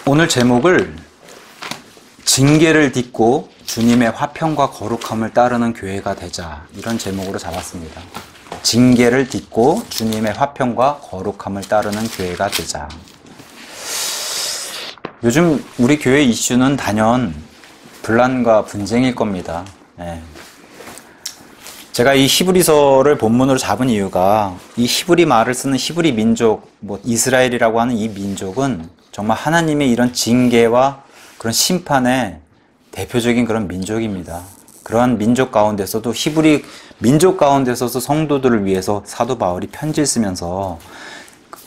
오늘 제목을 징계를 딛고 주님의 화평과 거룩함을 따르는 교회가 되자, 이런 제목으로 잡았습니다. 징계를 딛고 주님의 화평과 거룩함을 따르는 교회가 되자. 요즘 우리 교회 이슈는 단연 분란과 분쟁일 겁니다. 제가 이 히브리서를 본문으로 잡은 이유가, 이 히브리 말을 쓰는 히브리 민족, 이스라엘이라고 하는 이 민족은 정말 하나님의 이런 징계와 그런 심판의 대표적인 그런 민족입니다. 그러한 민족 가운데서도, 히브리 민족 가운데서도 성도들을 위해서 사도 바울이 편지를 쓰면서,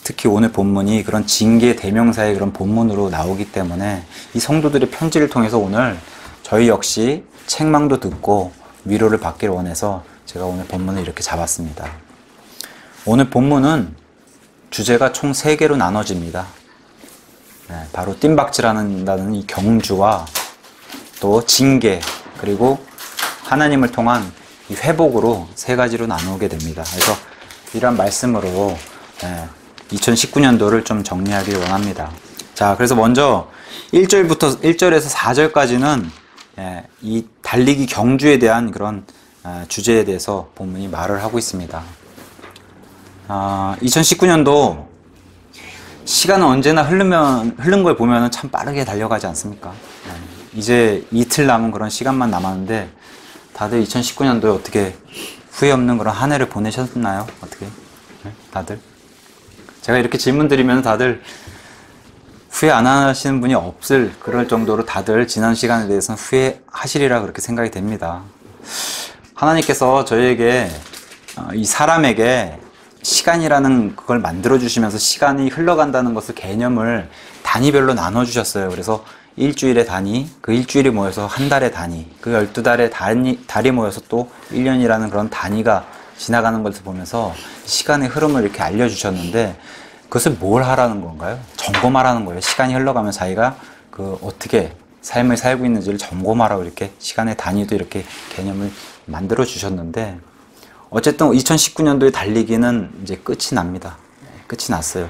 특히 오늘 본문이 그런 징계 대명사의 그런 본문으로 나오기 때문에 이 성도들의 편지를 통해서 오늘 저희 역시 책망도 듣고 위로를 받기를 원해서 제가 오늘 본문을 이렇게 잡았습니다. 오늘 본문은 주제가 총 3개로 나눠집니다. 바로 뜀박질하는 이 경주와 또 징계, 그리고 하나님을 통한 이 회복으로 3가지로 나누게 됩니다. 그래서 이러한 말씀으로 2019년도를 좀 정리하기를 원합니다. 자, 그래서 먼저 1절에서 4절까지는 이 달리기 경주에 대한 그런 주제에 대해서 본문이 말을 하고 있습니다. 2019년도 시간은 언제나 흐른 걸 보면 참 빠르게 달려가지 않습니까? 이제 이틀 남은 그런 시간만 남았는데, 다들 2019년도에 어떻게 후회 없는 그런 한 해를 보내셨나요? 어떻게? 다들? 제가 이렇게 질문 드리면 다들 후회 안 하시는 분이 없을 그럴 정도로 다들 지난 시간에 대해서는 후회하시리라 그렇게 생각이 됩니다. 하나님께서 저희에게, 이 사람에게 시간이라는 그걸 만들어주시면서 시간이 흘러간다는 것을 개념을 단위별로 나눠주셨어요. 그래서 일주일의 단위, 그 일주일이 모여서 한 달의 단위, 그 12달의 달이 모여서 또 1년이라는 그런 단위가 지나가는 것을 보면서 시간의 흐름을 이렇게 알려주셨는데, 그것을 뭘 하라는 건가요? 점검하라는 거예요. 시간이 흘러가면 자기가 어떻게 삶을 살고 있는지를 점검하라고 이렇게 시간의 단위도 이렇게 개념을 만들어 주셨는데, 어쨌든 2019년도의 달리기는 이제 끝이 납니다. 끝이 났어요.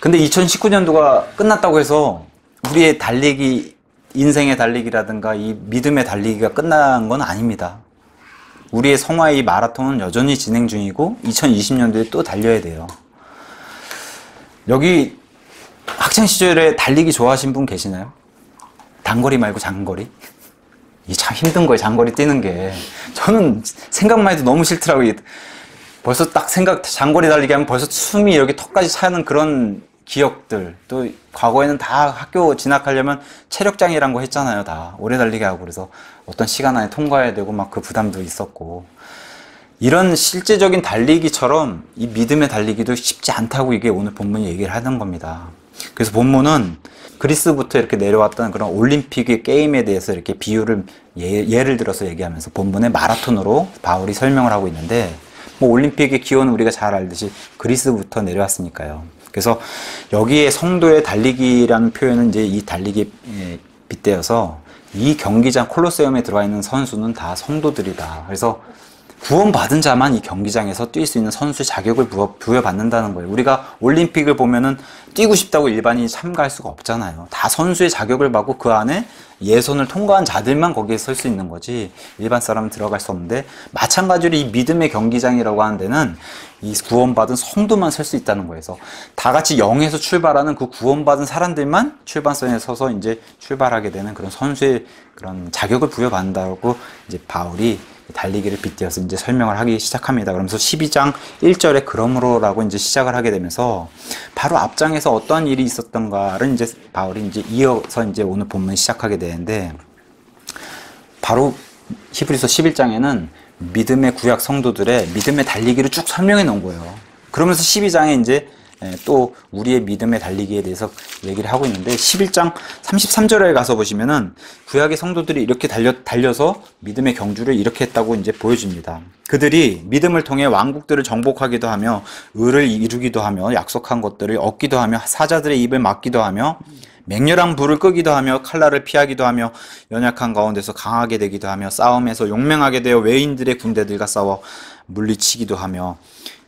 근데 2019년도가 끝났다고 해서 우리의 달리기, 인생의 달리기라든가 이 믿음의 달리기가 끝난 건 아닙니다. 우리의 성화의 이 마라톤은 여전히 진행 중이고 2020년도에 또 달려야 돼요. 여기 학창시절에 달리기 좋아하신 분 계시나요? 단거리 말고 장거리? 이게 참 힘든 거예요, 장거리 뛰는 게. 저는 생각만 해도 너무 싫더라고요. 벌써 딱 장거리 달리기 하면 벌써 숨이 여기 턱까지 차는 그런 기억들. 또 과거에는 다 학교 진학하려면 체력장이란 거 했잖아요, 다. 오래 달리기 하고. 그래서 어떤 시간 안에 통과해야 되고 막 그 부담도 있었고. 이런 실제적인 달리기처럼 이 믿음의 달리기도 쉽지 않다고 이게 오늘 본문이 얘기를 하는 겁니다. 그래서 본문은 그리스부터 이렇게 내려왔던 그런 올림픽의 게임에 대해서 이렇게 비유를, 예를 들어서 얘기하면서 본문의 마라톤으로 바울이 설명을 하고 있는데, 올림픽의 기원은 우리가 잘 알듯이 그리스부터 내려왔으니까요. 그래서 여기에 성도의 달리기라는 표현은 이제 이 달리기에 빗대어서 이 경기장 콜로세움에 들어와 있는 선수는 다 성도들이다. 그래서 구원받은 자만 이 경기장에서 뛸 수 있는 선수 자격을 부여받는다는 거예요. 우리가 올림픽을 보면은 뛰고 싶다고 일반인이 참가할 수가 없잖아요. 다 선수의 자격을 받고 그 안에 예선을 통과한 자들만 거기에 설 수 있는 거지 일반 사람은 들어갈 수 없는데, 마찬가지로 이 믿음의 경기장이라고 하는 데는 이 구원받은 성도만 설 수 있다는 거예요. 그래서 다 같이 0에서 출발하는 그 구원받은 사람들만 출발선에 서서 이제 출발하게 되는 그런 선수의 그런 자격을 부여받는다고 이제 바울이 달리기를 빗대어서 이제 설명을 하기 시작합니다. 그러면서 12장 1절에 그러므로라고 이제 시작을 하게 되면서, 바로 앞장에서 어떠한 일이 있었던가를 이제 바울이 이제 이어서 이제 오늘 본문 시작하게 되는데, 바로 히브리서 11장에는 믿음의 구약 성도들의 믿음의 달리기를 쭉 설명해 놓은 거예요. 그러면서 12장에 이제 또 우리의 믿음의 달리기에 대해서 얘기를 하고 있는데, 11장 33절에 가서 보시면은 구약의 성도들이 이렇게 달려서 믿음의 경주를 이렇게 했다고 이제 보여줍니다. 그들이 믿음을 통해 왕국들을 정복하기도 하며 의를 이루기도 하며 약속한 것들을 얻기도 하며 사자들의 입을 막기도 하며 맹렬한 불을 끄기도 하며 칼날을 피하기도 하며 연약한 가운데서 강하게 되기도 하며 싸움에서 용맹하게 되어 외인들의 군대들과 싸워 물리치기도 하며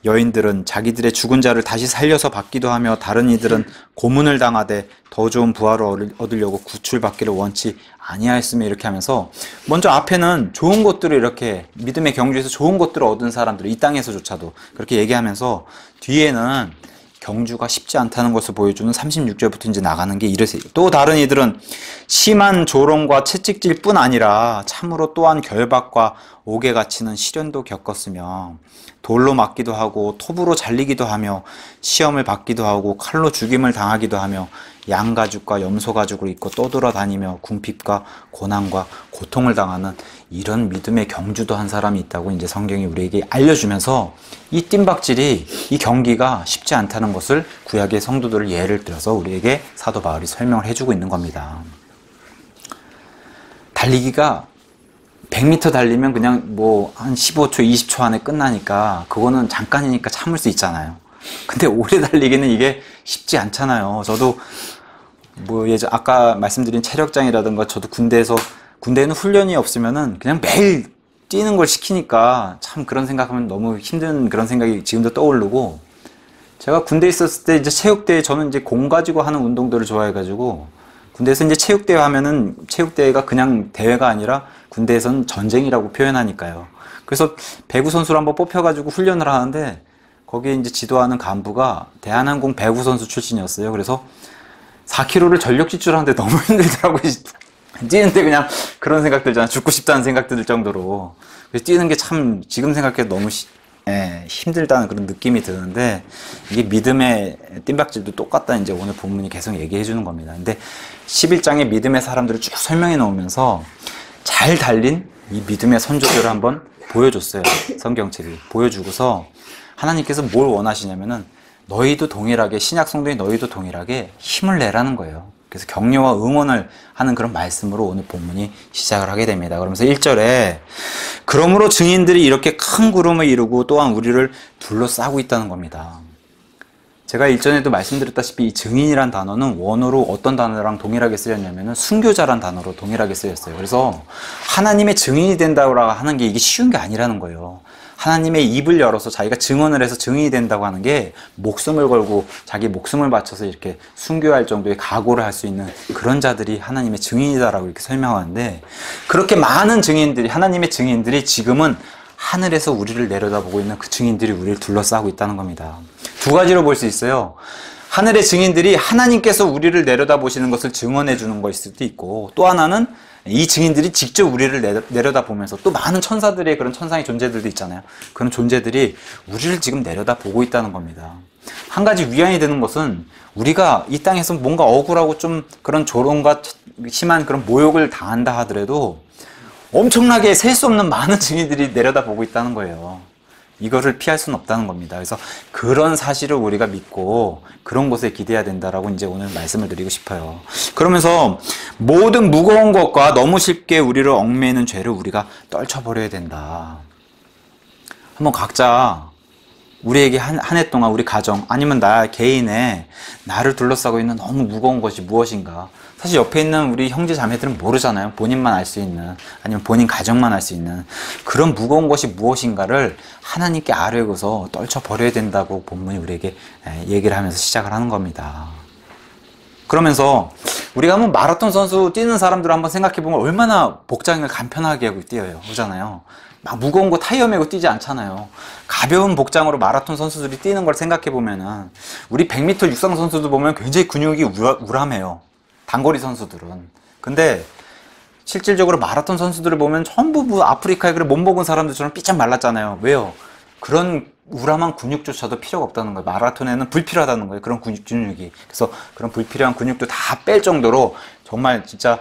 여인들은 자기들의 죽은 자를 다시 살려서 받기도 하며 다른 이들은 고문을 당하되 더 좋은 부활을 얻으려고 구출받기를 원치 아니하였으며 이렇게 하면서 먼저 앞에는 좋은 것들을 이렇게 믿음의 경주에서 좋은 것들을 얻은 사람들 이 땅에서조차도 그렇게 얘기하면서 뒤에는 경주가 쉽지 않다는 것을 보여주는 36절부터 이제 나가는 게 이르세요. 또 다른 이들은 심한 조롱과 채찍질 뿐 아니라 참으로 또한 결박과 옥에 갇히는 시련도 겪었으며 돌로 맞기도 하고 톱으로 잘리기도 하며 시험을 받기도 하고 칼로 죽임을 당하기도 하며 양가죽과 염소가죽을 입고 떠돌아다니며 궁핍과 고난과 고통을 당하는 이런 믿음의 경주도 한 사람이 있다고 이제 성경이 우리에게 알려주면서 이 뜀박질이 이 경기가 쉽지 않다는 것을 구약의 성도들을 예를 들어서 우리에게 사도 바울이 설명을 해주고 있는 겁니다. 달리기가 100m 달리면 그냥 뭐 한 15초, 20초 안에 끝나니까 그거는 잠깐이니까 참을 수 있잖아요. 근데 오래 달리기는 이게 쉽지 않잖아요. 저도 뭐 아까 말씀드린 체력장이라든가 저도 군대에는 훈련이 없으면은 그냥 매일 뛰는 걸 시키니까 참 그런 생각하면 너무 힘든 그런 생각이 지금도 떠오르고 제가 군대에 있었을 때 이제 체육대회 저는 이제 공 가지고 하는 운동들을 좋아해가지고 군대에서 이제 체육대회 하면은 체육대회가 그냥 대회가 아니라 군대에서는 전쟁이라고 표현하니까요. 그래서 배구 선수를 한번 뽑혀가지고 훈련을 하는데 거기에 이제 지도하는 간부가 대한항공 배구 선수 출신이었어요. 그래서 4km를 전력 질주하는데 너무 힘들더라고요. 뛰는데 그냥 그런 생각 들잖아요. 죽고 싶다는 생각 들 정도로. 그래서 뛰는 게 참 지금 생각해도 너무 힘들다는 그런 느낌이 드는데 이게 믿음의 뜀박질도 똑같다 이제 오늘 본문이 계속 얘기해 주는 겁니다. 근데 11장의 믿음의 사람들을 쭉 설명해 놓으면서 잘 달린 이 믿음의 선조들을 한번 보여줬어요. 성경책이 보여주고서 하나님께서 뭘 원하시냐면은 너희도 동일하게 신약 성도인 너희도 동일하게 힘을 내라는 거예요. 그래서 격려와 응원을 하는 그런 말씀으로 오늘 본문이 시작을 하게 됩니다. 그러면서 1절에 그러므로 증인들이 이렇게 큰 구름을 이루고 또한 우리를 둘러싸고 있다는 겁니다. 제가 일전에도 말씀드렸다시피 이 증인이란 단어는 원어로 어떤 단어랑 동일하게 쓰였냐면은 순교자란 단어로 동일하게 쓰였어요. 그래서 하나님의 증인이 된다고 하는 게 이게 쉬운 게 아니라는 거예요. 하나님의 입을 열어서 자기가 증언을 해서 증인이 된다고 하는 게 목숨을 걸고 자기 목숨을 바쳐서 이렇게 순교할 정도의 각오를 할 수 있는 그런 자들이 하나님의 증인이다라고 이렇게 설명하는데 그렇게 많은 증인들이 하나님의 증인들이 지금은 하늘에서 우리를 내려다보고 있는 그 증인들이 우리를 둘러싸고 있다는 겁니다. 두 가지로 볼 수 있어요. 하늘의 증인들이 하나님께서 우리를 내려다보시는 것을 증언해 주는 것일 수도 있고 또 하나는 이 증인들이 직접 우리를 내려다보면서 또 많은 천사들의 그런 천상의 존재들도 있잖아요. 그런 존재들이 우리를 지금 내려다보고 있다는 겁니다. 한 가지 위안이 되는 것은 우리가 이 땅에서 뭔가 억울하고 좀 그런 조롱과 심한 그런 모욕을 당한다 하더라도 엄청나게 셀 수 없는 많은 증인들이 내려다보고 있다는 거예요. 이거를 피할 수는 없다는 겁니다. 그래서 그런 사실을 우리가 믿고 그런 것에 기대해야 된다라고 이제 오늘 말씀을 드리고 싶어요. 그러면서 모든 무거운 것과 너무 쉽게 우리를 얽매이는 죄를 우리가 떨쳐버려야 된다. 한번 각자 우리에게 한 해 동안 우리 가정 아니면 나 개인의 나를 둘러싸고 있는 너무 무거운 것이 무엇인가. 사실 옆에 있는 우리 형제 자매들은 모르잖아요. 본인만 알 수 있는 아니면 본인 가정만 알 수 있는 그런 무거운 것이 무엇인가를 하나님께 아뢰고서 떨쳐버려야 된다고 본문이 우리에게 얘기를 하면서 시작을 하는 겁니다. 그러면서 우리가 한번 마라톤 선수 뛰는 사람들을 한번 생각해보면 얼마나 복장을 간편하게 하고 뛰어요. 그러잖아요. 막 무거운 거 타이어 메고 뛰지 않잖아요. 가벼운 복장으로 마라톤 선수들이 뛰는 걸 생각해보면은 우리 100m 육상 선수들 보면 굉장히 근육이 우람해요. 단거리 선수들은. 근데 실질적으로 마라톤 선수들을 보면 전부 아프리카에 그래 못 먹은 사람들처럼 삐짝 말랐잖아요. 왜요? 그런 우람한 근육조차도 필요가 없다는 거예요. 마라톤에는 불필요하다는 거예요. 그런 근육이. 그래서 그런 불필요한 근육도 다 뺄 정도로 정말 진짜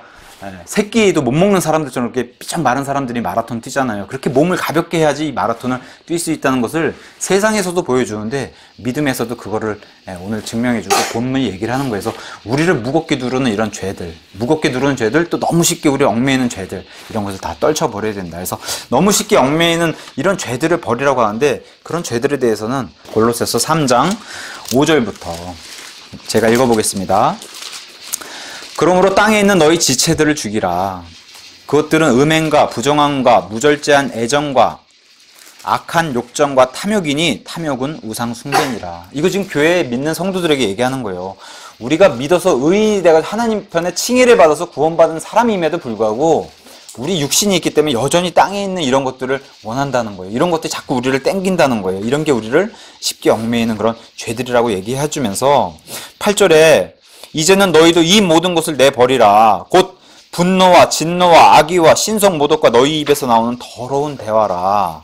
새끼도 못 먹는 사람들처럼 이렇게 삐짝 마른 사람들이 마라톤 뛰잖아요. 그렇게 몸을 가볍게 해야지 이 마라톤을 뛸 수 있다는 것을 세상에서도 보여주는데 믿음에서도 그거를 오늘 증명해주고 본문이 얘기를 하는 거에서 우리를 무겁게 누르는 이런 죄들, 무겁게 누르는 죄들, 또 너무 쉽게 우리 얽매이는 죄들 이런 것을 다 떨쳐버려야 된다. 그래서 너무 쉽게 얽매이는 이런 죄들을 버리라고 하는데 그런 죄들에 대해서는 골로새서 3장 5절부터 제가 읽어보겠습니다. 그러므로 땅에 있는 너희 지체들을 죽이라. 그것들은 음행과 부정함과 무절제한 애정과 악한 욕정과 탐욕이니 탐욕은 우상 숭배니라. 이거 지금 교회에 믿는 성도들에게 얘기하는 거예요. 우리가 믿어서 의인이 되어 하나님 편에 칭의를 받아서 구원받은 사람임에도 불구하고 우리 육신이 있기 때문에 여전히 땅에 있는 이런 것들을 원한다는 거예요. 이런 것들이 자꾸 우리를 땡긴다는 거예요. 이런 게 우리를 쉽게 얽매이는 그런 죄들이라고 얘기해주면서 8절에 이제는 너희도 이 모든 것을 내버리라. 곧 분노와 진노와 악의와 신성 모독과 너희 입에서 나오는 더러운 대화라.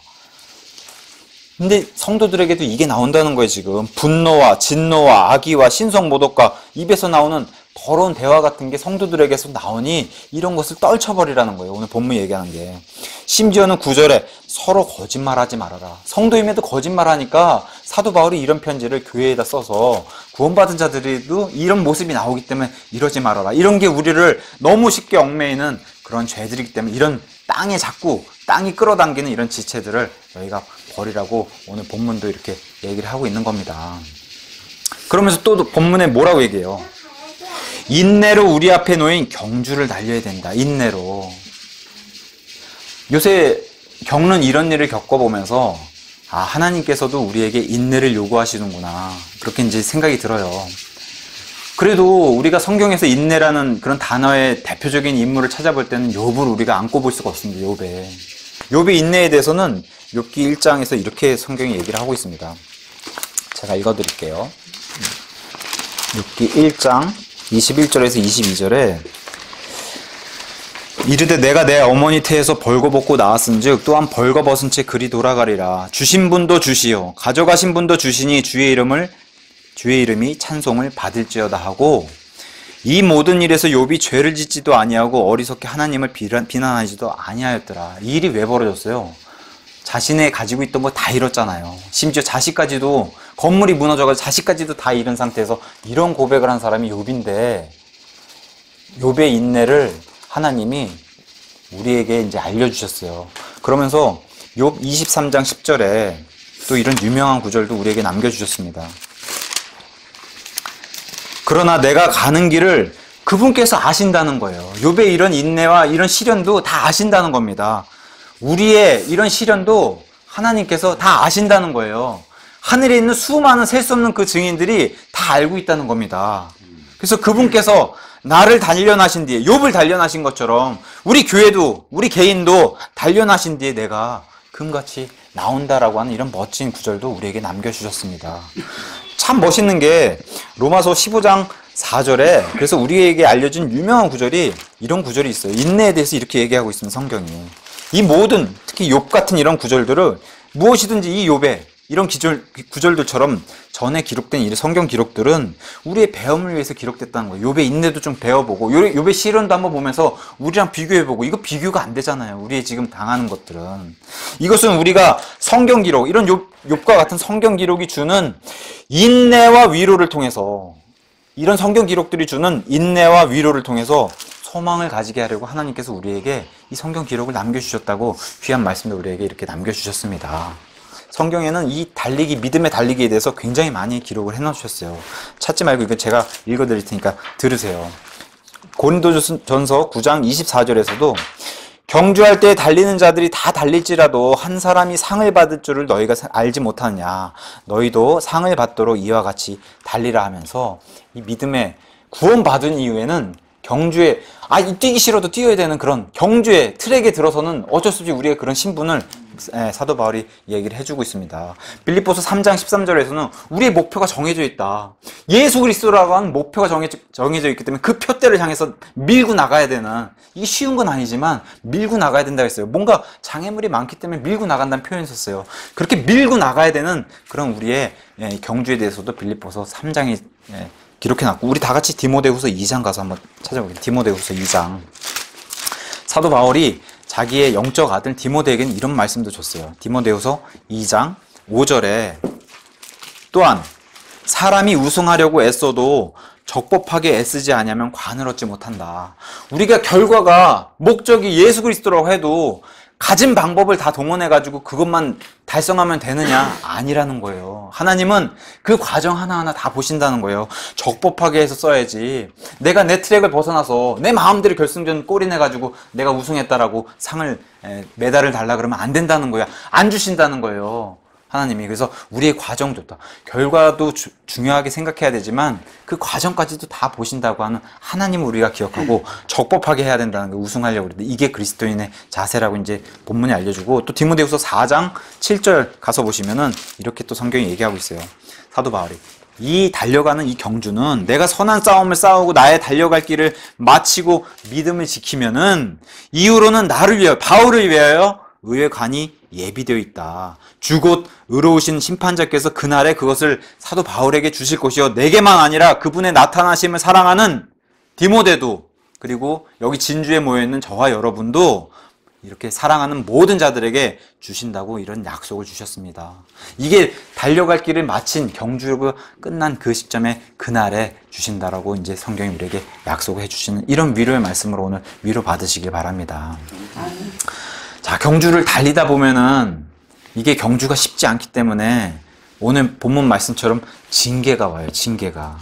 근데 성도들에게도 이게 나온다는 거예요. 지금 분노와 진노와 악의와 신성 모독과 입에서 나오는 더러운 대화 같은 게 성도들에게서 나오니 이런 것을 떨쳐버리라는 거예요. 오늘 본문 얘기하는 게. 심지어는 9절에 서로 거짓말하지 말아라. 성도임에도 거짓말하니까 사도 바울이 이런 편지를 교회에다 써서 구원받은 자들에도 이런 모습이 나오기 때문에 이러지 말아라. 이런 게 우리를 너무 쉽게 얽매이는 그런 죄들이기 때문에 이런 땅에 자꾸 땅이 끌어당기는 이런 지체들을 너희가 버리라고 오늘 본문도 이렇게 얘기를 하고 있는 겁니다. 그러면서 또 본문에 뭐라고 얘기해요? 인내로 우리 앞에 놓인 경주를 달려야 된다. 인내로. 요새 겪는 이런 일을 겪어보면서 하나님께서도 우리에게 인내를 요구하시는구나. 그렇게 이제 생각이 들어요. 그래도 우리가 성경에서 인내라는 그런 단어의 대표적인 인물을 찾아볼 때는 욥을 우리가 안 꼽을 수가 없습니다. 욥의 인내에 대해서는 욥기 1장에서 이렇게 성경이 얘기를 하고 있습니다. 제가 읽어드릴게요. 욥기 1장 21절에서 22절에 이르되 내가 내 어머니 태에서 벌거벗고 나왔은즉 또한 벌거벗은 채 그리 돌아가리라. 주신 분도 주시오 가져가신 분도 주시니 주의 이름이 찬송을 받을지어다 하고 이 모든 일에서 욥이 죄를 짓지도 아니하고 어리석게 하나님을 비난하지도 아니하였더라. 이 일이 왜 벌어졌어요? 자신의 가지고 있던 거 다 잃었잖아요. 심지어 자식까지도 건물이 무너져가지고 자식까지도 다 잃은 상태에서 이런 고백을 한 사람이 욥인데 욥의 인내를 하나님이 우리에게 이제 알려주셨어요. 그러면서 욥 23장 10절에 또 이런 유명한 구절도 우리에게 남겨주셨습니다. 그러나 내가 가는 길을 그분께서 아신다는 거예요. 욥의 이런 인내와 이런 시련도 다 아신다는 겁니다. 우리의 이런 시련도 하나님께서 다 아신다는 거예요. 하늘에 있는 수많은 셀 수 없는 그 증인들이 다 알고 있다는 겁니다. 그래서 그분께서 나를 단련하신 뒤에 욥을 단련하신 것처럼 우리 교회도 우리 개인도 단련하신 뒤에 내가 금같이 나온다라고 하는 이런 멋진 구절도 우리에게 남겨주셨습니다. 참 멋있는 게 로마서 15장 4절에 그래서 우리에게 알려준 유명한 구절이 이런 구절이 있어요. 인내에 대해서 이렇게 얘기하고 있습니다. 성경이. 이 모든 특히 욥 같은 이런 구절들을 무엇이든지 이 욥의 이런 구절들처럼 전에 기록된 이 성경 기록들은 우리의 배움을 위해서 기록됐다는 거예요. 욥의 인내도 좀 배워보고 욥의 시련도 한번 보면서 우리랑 비교해보고 이거 비교가 안 되잖아요. 우리의 지금 당하는 것들은. 이것은 우리가 성경 기록 이런 욥과 같은 성경 기록이 주는 인내와 위로를 통해서 이런 성경 기록들이 주는 인내와 위로를 통해서 소망을 가지게 하려고 하나님께서 우리에게 이 성경 기록을 남겨주셨다고 귀한 말씀도 우리에게 이렇게 남겨주셨습니다. 성경에는 이 달리기, 믿음의 달리기에 대해서 굉장히 많이 기록을 해놓으셨어요. 찾지 말고 이거 제가 읽어드릴 테니까 들으세요. 고린도전서 9장 24절에서도 경주할 때 달리는 자들이 다 달릴지라도 한 사람이 상을 받을 줄을 너희가 알지 못하느냐. 너희도 상을 받도록 이와 같이 달리라 하면서 이 믿음의 구원받은 이후에는 경주에 뛰기 싫어도 뛰어야 되는 그런 경주에 트랙에 들어서는 어쩔 수 없이 우리가 그런 신분을 사도 바울이 얘기를 해주고 있습니다. 빌립보서 3장 13절에서는 우리의 목표가 정해져 있다. 예수 그리스도라고 하는 목표가 정해져 있기 때문에 그 표대를 향해서 밀고 나가야 되는 이게 쉬운 건 아니지만 밀고 나가야 된다고 했어요. 뭔가 장애물이 많기 때문에 밀고 나간다는 표현을 썼어요. 그렇게 밀고 나가야 되는 그런 우리의 경주에 대해서도 빌립보서 3장이 기록해놨고 우리 다 같이 디모데후서 2장 가서 한번 찾아보겠습니다. 디모데후서 2장. 사도 바울이 자기의 영적 아들 디모데에게는 이런 말씀도 줬어요. 디모데후서 2장 5절에 또한 사람이 우승하려고 애써도 적법하게 애쓰지 않으면 관을 얻지 못한다. 우리가 결과가 목적이 예수 그리스도라고 해도 가진 방법을 다 동원해가지고 그것만 달성하면 되느냐? 아니라는 거예요. 하나님은 그 과정 하나하나 다 보신다는 거예요. 적법하게 해서 써야지. 내가 내 트랙을 벗어나서 내 마음대로 결승전 골이 내가지고 내가 우승했다라고 상을, 메달을 달라 그러면 안 된다는 거야. 안 주신다는 거예요. 하나님이. 그래서 우리의 과정도, 결과도 중요하게 생각해야 되지만 그 과정까지도 다 보신다고 하는 하나님을 우리가 기억하고 적법하게 해야 된다는 거, 우승하려고 그러는데 이게 그리스도인의 자세라고 이제 본문이 알려주고, 또 디모데후서 4장 7절 가서 보시면은 이렇게 또 성경이 얘기하고 있어요. 사도 바울이. 이 달려가는 이 경주는 내가 선한 싸움을 싸우고 나의 달려갈 길을 마치고 믿음을 지키면은 이후로는 나를 위하여, 바울을 위하여 의의 관이 예비되어 있다. 주곧 의로우신 심판자께서 그날에 그것을 사도 바울에게 주실 것이요, 내게만 아니라 그분의 나타나심을 사랑하는 디모데도, 그리고 여기 진주에 모여있는 저와 여러분도 이렇게 사랑하는 모든 자들에게 주신다고 이런 약속을 주셨습니다. 이게 달려갈 길을 마친, 경주가 끝난 그 시점에 그날에 주신다라고 이제 성경이 우리에게 약속을 해주시는 이런 위로의 말씀으로 오늘 위로 받으시길 바랍니다. 자, 경주를 달리다 보면은 이게 경주가 쉽지 않기 때문에 오늘 본문 말씀처럼 징계가 와요. 징계가.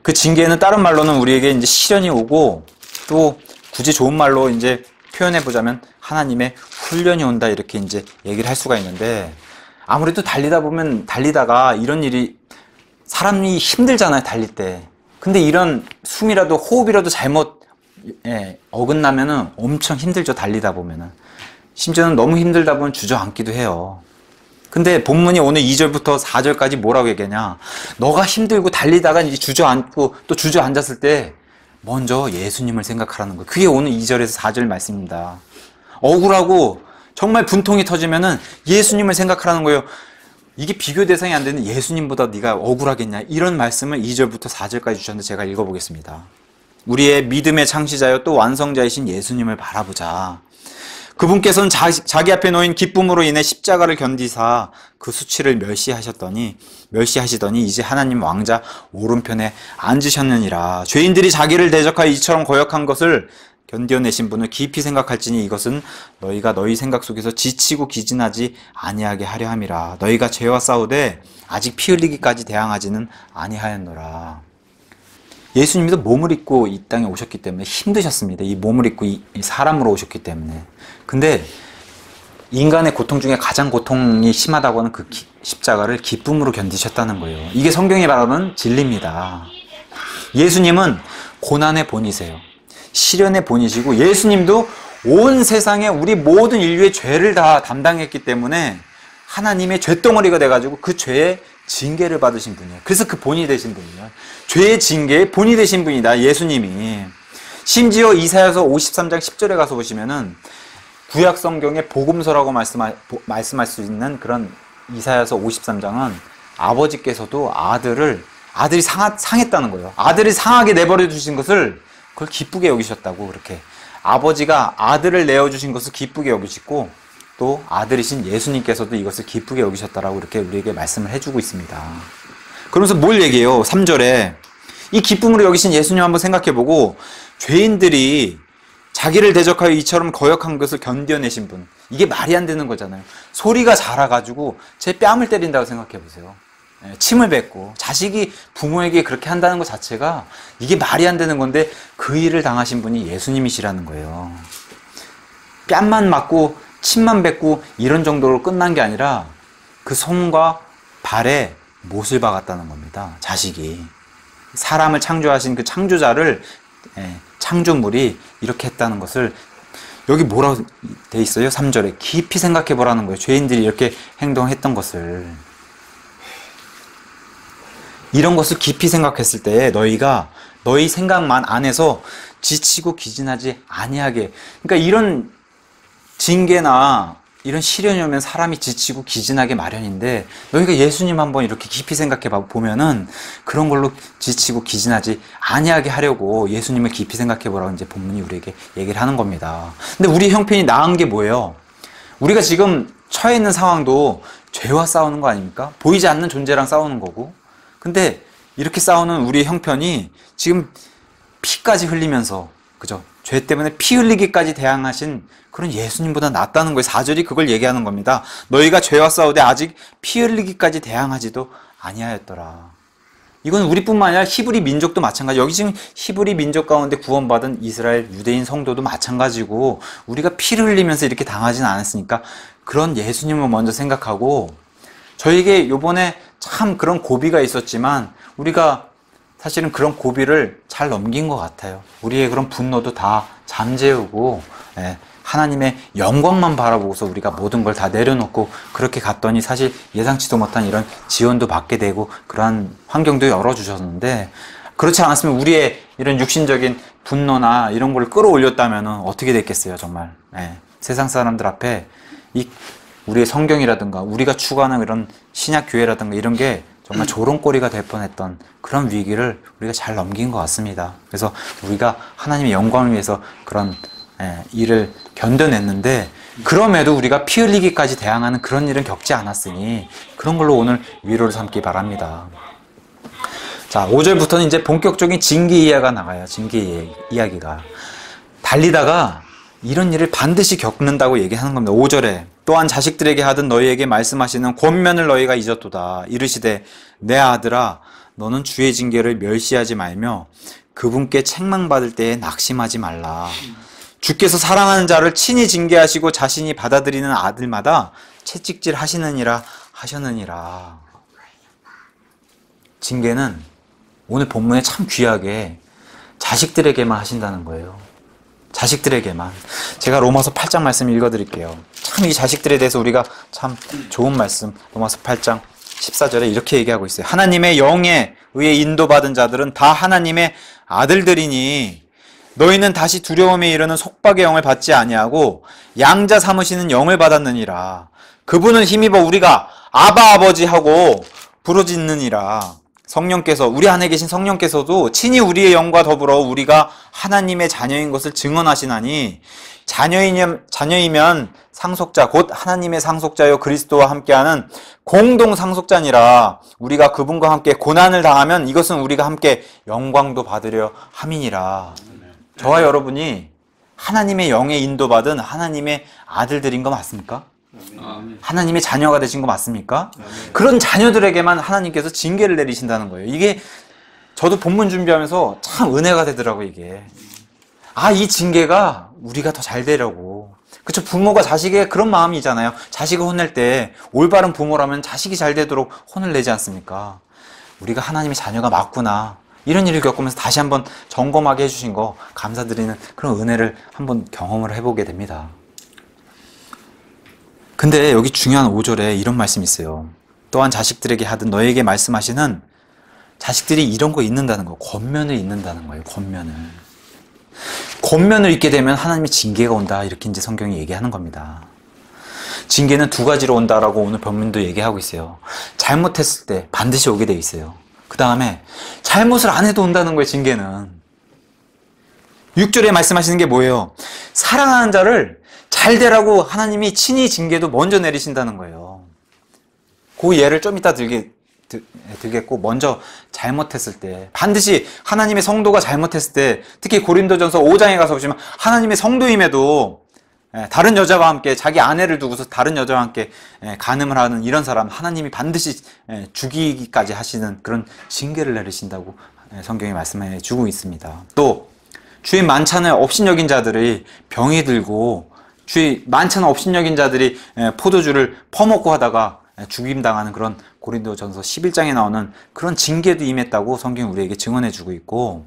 그 징계는 다른 말로는 우리에게 이제 시련이 오고, 또 굳이 좋은 말로 이제 표현해 보자면 하나님의 훈련이 온다, 이렇게 이제 얘기를 할 수가 있는데, 아무래도 달리다가 이런 일이, 사람이 힘들잖아요, 달릴 때. 근데 이런 숨이라도, 호흡이라도 잘못 어긋나면은 엄청 힘들죠, 달리다 보면은. 심지어는 너무 힘들다 보면 주저앉기도 해요. 근데 본문이 오늘 2절부터 4절까지 뭐라고 얘기하냐? 너가 힘들고 달리다가 이제 주저앉고 또 주저앉았을 때 먼저 예수님을 생각하라는 거예요. 그게 오늘 2절에서 4절 말씀입니다. 억울하고 정말 분통이 터지면은 예수님을 생각하라는 거예요. 이게 비교 대상이 안 되는 예수님보다 네가 억울하겠냐? 이런 말씀을 2절부터 4절까지 주셨는데 제가 읽어보겠습니다. 우리의 믿음의 창시자여 또 완성자이신 예수님을 바라보자. 그분께서는 자기 앞에 놓인 기쁨으로 인해 십자가를 견디사 그 수치를 멸시하시더니 이제 하나님 왕자 오른편에 앉으셨느니라. 죄인들이 자기를 대적하여 이처럼 거역한 것을 견뎌내신 분을 깊이 생각할지니 이것은 너희가 너희 생각 속에서 지치고 기진하지 아니하게 하려 함이라. 너희가 죄와 싸우되 아직 피 흘리기까지 대항하지는 아니하였노라. 예수님도 몸을 입고 이 땅에 오셨기 때문에 힘드셨습니다. 이 몸을 입고 이 사람으로 오셨기 때문에. 근데 인간의 고통 중에 가장 고통이 심하다고 하는 그 십자가를 기쁨으로 견디셨다는 거예요. 이게 성경이 말하는 진리입니다. 예수님은 고난의 본이세요. 시련의 본이시고, 예수님도 온 세상에 우리 모든 인류의 죄를 다 담당했기 때문에 하나님의 죄덩어리가 돼가지고 그 죄의 징계를 받으신 분이에요. 그래서 그 본이 되신 분이에요. 죄의 징계의 본이 되신 분이다, 예수님이. 심지어 이사야서 53장 10절에 가서 보시면은 구약 성경의 복음서라고 말씀할 수 있는 그런 이사야서 53장은 아버지께서도 아들이 상했다는 거예요. 아들이 상하게 내버려 주신 것을 그걸 기쁘게 여기셨다고, 그렇게. 아버지가 아들을 내어주신 것을 기쁘게 여기시고, 또 아들이신 예수님께서도 이것을 기쁘게 여기셨다라고 이렇게 우리에게 말씀을 해주고 있습니다. 그러면서 뭘 얘기해요? 3절에 이 기쁨으로 여기신 예수님 한번 생각해보고, 죄인들이 자기를 대적하여 이처럼 거역한 것을 견뎌내신 분, 이게 말이 안 되는 거잖아요. 소리가 자라가지고 제 뺨을 때린다고 생각해보세요. 침을 뱉고 자식이 부모에게 그렇게 한다는 것 자체가 이게 말이 안 되는 건데, 그 일을 당하신 분이 예수님이시라는 거예요. 뺨만 맞고 침만 뱉고 이런 정도로 끝난 게 아니라 그 손과 발에 못을 박았다는 겁니다. 자식이. 사람을 창조하신 그 창조자를, 창조물이 이렇게 했다는 것을, 여기 뭐라고 돼 있어요? 3절에 깊이 생각해 보라는 거예요. 죄인들이 이렇게 행동했던 것을. 이런 것을 깊이 생각했을 때 너희가 너희 생각만 안에서 지치고 기진하지 아니하게. 그러니까 이런 징계나 이런 시련이 오면 사람이 지치고 기진하게 마련인데, 너희가 예수님 한번 이렇게 깊이 생각해 보면은 그런 걸로 지치고 기진하지 아니하게 하려고 예수님을 깊이 생각해 보라고 이제 본문이 우리에게 얘기를 하는 겁니다. 근데 우리 형편이 나은 게 뭐예요? 우리가 지금 처해 있는 상황도 죄와 싸우는 거 아닙니까? 보이지 않는 존재랑 싸우는 거고. 근데 이렇게 싸우는 우리의 형편이 지금 피까지 흘리면서, 그죠? 죄 때문에 피 흘리기까지 대항하신 그런 예수님보다 낫다는 거예요. 4절이 그걸 얘기하는 겁니다. 너희가 죄와 싸우되 아직 피 흘리기까지 대항하지도 아니하였더라. 이건 우리뿐만 아니라 히브리 민족도 마찬가지. 여기 지금 히브리 민족 가운데 구원받은 이스라엘 유대인 성도도 마찬가지고 우리가 피를 흘리면서 이렇게 당하진 않았으니까 그런 예수님을 먼저 생각하고 저에게 요번에 참 그런 고비가 있었지만 우리가 사실은 그런 고비를 잘 넘긴 것 같아요. 우리의 그런 분노도 다 잠재우고 하나님의 영광만 바라보고서 우리가 모든 걸 다 내려놓고 그렇게 갔더니 사실 예상치도 못한 이런 지원도 받게 되고 그러한 환경도 열어주셨는데 그렇지 않았으면 우리의 이런 육신적인 분노나 이런 걸 끌어올렸다면 어떻게 됐겠어요 정말. 세상 사람들 앞에 우리의 성경이라든가 우리가 추구하는 이런 신약교회라든가 이런 게 정말 조롱거리가 될 뻔했던 그런 위기를 우리가 잘 넘긴 것 같습니다. 그래서 우리가 하나님의 영광을 위해서 그런 일을 견뎌냈는데 그럼에도 우리가 피 흘리기까지 대항하는 그런 일은 겪지 않았으니 그런 걸로 오늘 위로를 삼기 바랍니다. 자, 5절부터는 이제 본격적인 징계 이야기가 나가요. 징계 이야기가. 달리다가 이런 일을 반드시 겪는다고 얘기하는 겁니다. 5절에 또한 자식들에게 하든 너희에게 말씀하시는 권면을 너희가 잊었도다. 이르시되 내 아들아 너는 주의 징계를 멸시하지 말며 그분께 책망받을 때에 낙심하지 말라. 주께서 사랑하는 자를 친히 징계하시고 자신이 받아들이는 아들마다 채찍질 하시느니라 하셨느니라. 징계는 오늘 본문에 참 귀하게 자식들에게만 하신다는 거예요. 자식들에게만. 제가 로마서 8장 말씀 읽어드릴게요. 참 이 자식들에 대해서 우리가 참 좋은 말씀 로마서 8장 14절에 이렇게 얘기하고 있어요. 하나님의 영에 의해 인도받은 자들은 다 하나님의 아들들이니 너희는 다시 두려움에 이르는 속박의 영을 받지 아니하고 양자 삼으시는 영을 받았느니라. 그분을 힘입어 우리가 아바 아버지 하고 부르짖느니라. 성령께서 우리 안에 계신 성령께서도 친히 우리의 영과 더불어 우리가 하나님의 자녀인 것을 증언하시나니 자녀이면 상속자 곧 하나님의 상속자여 그리스도와 함께하는 공동 상속자니라. 우리가 그분과 함께 고난을 당하면 이것은 우리가 함께 영광도 받으려 함이니라. 저와 여러분이 하나님의 영에 인도받은 하나님의 아들들인 거 맞습니까? 하나님의 자녀가 되신 거 맞습니까? 그런 자녀들에게만 하나님께서 징계를 내리신다는 거예요. 이게 저도 본문 준비하면서 참 은혜가 되더라고요. 이게 이 징계가 우리가 더 잘 되려고. 그쵸? 부모가 자식의 그런 마음이잖아요. 자식을 혼낼 때 올바른 부모라면 자식이 잘 되도록 혼을 내지 않습니까? 우리가 하나님의 자녀가 맞구나, 이런 일을 겪으면서 다시 한번 점검하게 해주신 거 감사드리는 그런 은혜를 한번 경험을 해보게 됩니다. 근데 여기 중요한 5절에 이런 말씀이 있어요. 또한 자식들에게 하든 너에게 말씀하시는, 자식들이 이런 거 잊는다는 거, 권면을 잊는다는 거예요. 권면을 잊게 되면 하나님의 징계가 온다, 이렇게 이제 성경이 얘기하는 겁니다. 징계는 두 가지로 온다라고 오늘 본문도 얘기하고 있어요. 잘못했을 때 반드시 오게 돼 있어요. 그 다음에 잘못을 안 해도 온다는 거예요. 징계는 6절에 말씀하시는 게 뭐예요? 사랑하는 자를 잘 되라고 하나님이 친히 징계도 먼저 내리신다는 거예요. 그 예를 좀 이따 들겠고, 먼저 잘못했을 때, 반드시 하나님의 성도가 잘못했을 때, 특히 고린도전서 5장에 가서 보시면 하나님의 성도임에도 다른 여자와 함께, 자기 아내를 두고서 다른 여자와 함께 간음을 하는 이런 사람 하나님이 반드시 죽이기까지 하시는 그런 징계를 내리신다고 성경이 말씀해 주고 있습니다. 또 주의 만찬을 업신여긴 자들이 병이 들고, 주의 만찬을 업신여긴 자들이 포도주를 퍼먹고 하다가 죽임당하는 그런 고린도전서 11장에 나오는 그런 징계도 임했다고 성경이 우리에게 증언해 주고 있고,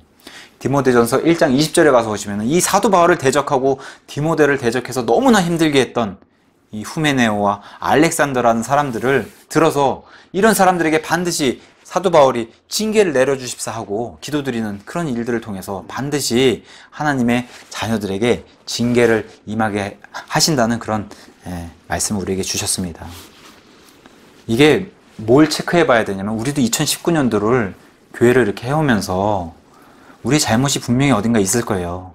디모데전서 1장 20절에 가서 보시면 이 사도 바울을 대적하고 디모데를 대적해서 너무나 힘들게 했던 이 후메네오와 알렉산더라는 사람들을 들어서 이런 사람들에게 반드시 사도 바울이 징계를 내려주십사 하고 기도드리는 그런 일들을 통해서 반드시 하나님의 자녀들에게 징계를 임하게 하신다는 그런 말씀을 우리에게 주셨습니다. 이게 뭘 체크해 봐야 되냐면, 우리도 2019년도를 교회를 이렇게 해오면서 우리 잘못이 분명히 어딘가 있을 거예요.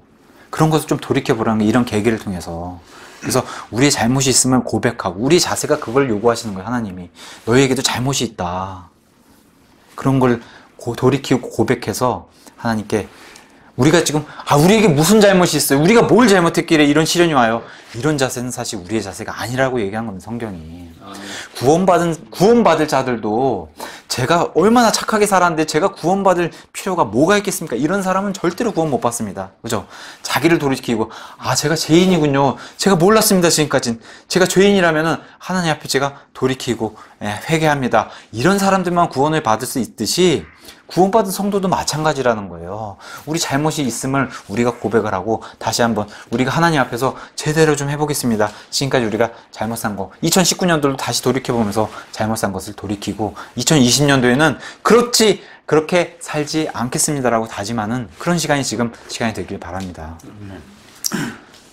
그런 것을 좀 돌이켜보라는 게 이런 계기를 통해서. 그래서 우리의 잘못이 있으면 고백하고, 우리 자세가 그걸 요구하시는 거예요. 하나님이 너희에게도 잘못이 있다, 그런 걸 돌이키고 고백해서 하나님께 우리가 지금 우리에게 무슨 잘못이 있어요? 우리가 뭘 잘못했길래 이런 시련이 와요? 이런 자세는 사실 우리의 자세가 아니라고 얘기한 겁니다. 성경이. 구원받을 자들도 제가 얼마나 착하게 살았는데 제가 구원받을 필요가 뭐가 있겠습니까? 이런 사람은 절대로 구원 못 받습니다. 그죠? 자기를 돌이키고 제가 죄인이군요. 제가 몰랐습니다. 지금까진. 제가 죄인이라면은 하나님 앞에 제가 돌이키고 회개합니다. 이런 사람들만 구원을 받을 수 있듯이 구원받은 성도도 마찬가지라는 거예요. 우리 잘못이 있음을 우리가 고백을 하고 다시 한번 우리가 하나님 앞에서 제대로 좀 해보겠습니다. 지금까지 우리가 잘못 산 거 2019년도로 다시 돌이켜보면서 잘못 산 것을 돌이키고 2020년도에는 그렇게 살지 않겠습니다라고 다짐하는 그런 시간이 되길 바랍니다.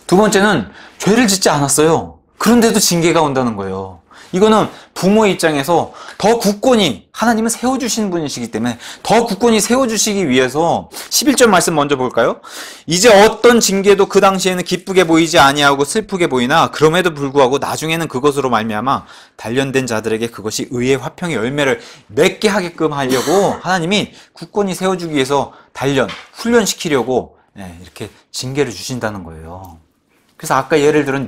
두 번째는 죄를 짓지 않았어요. 그런데도 징계가 온다는 거예요. 이거는 부모의 입장에서 더 굳건히 하나님은 세워주신 분이시기 때문에 더 굳건히 세워주시기 위해서 11절 말씀 먼저 볼까요? 이제 어떤 징계도 그 당시에는 기쁘게 보이지 아니하고 슬프게 보이나 그럼에도 불구하고 나중에는 그것으로 말미암아 단련된 자들에게 그것이 의의 화평의 열매를 맺게 하게끔 하려고 하나님이 굳건히 세워주기 위해서 훈련시키려고 이렇게 징계를 주신다는 거예요. 그래서 아까 예를 들은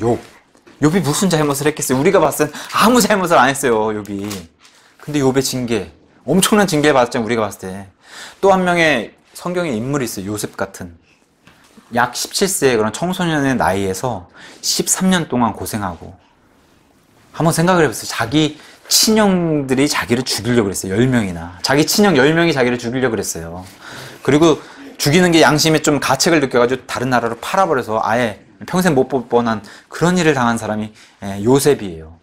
욥이 무슨 잘못을 했겠어요? 우리가 봤을 땐 아무 잘못을 안 했어요, 욥이. 근데 욥의 징계, 엄청난 징계를 받았잖아요, 우리가 봤을 때. 또 한 명의 성경에 인물이 있어요, 요셉 같은. 약 17세의 그런 청소년의 나이에서 13년 동안 고생하고. 한번 생각을 해보세요. 자기 친형들이 자기를 죽이려고 그랬어요, 10명이나. 자기 친형 10명이 자기를 죽이려고 그랬어요. 그리고 죽이는 게 양심에 좀 가책을 느껴가지고 다른 나라로 팔아버려서 아예 평생 못 볼 뻔한 그런 일을 당한 사람이 요셉이에요.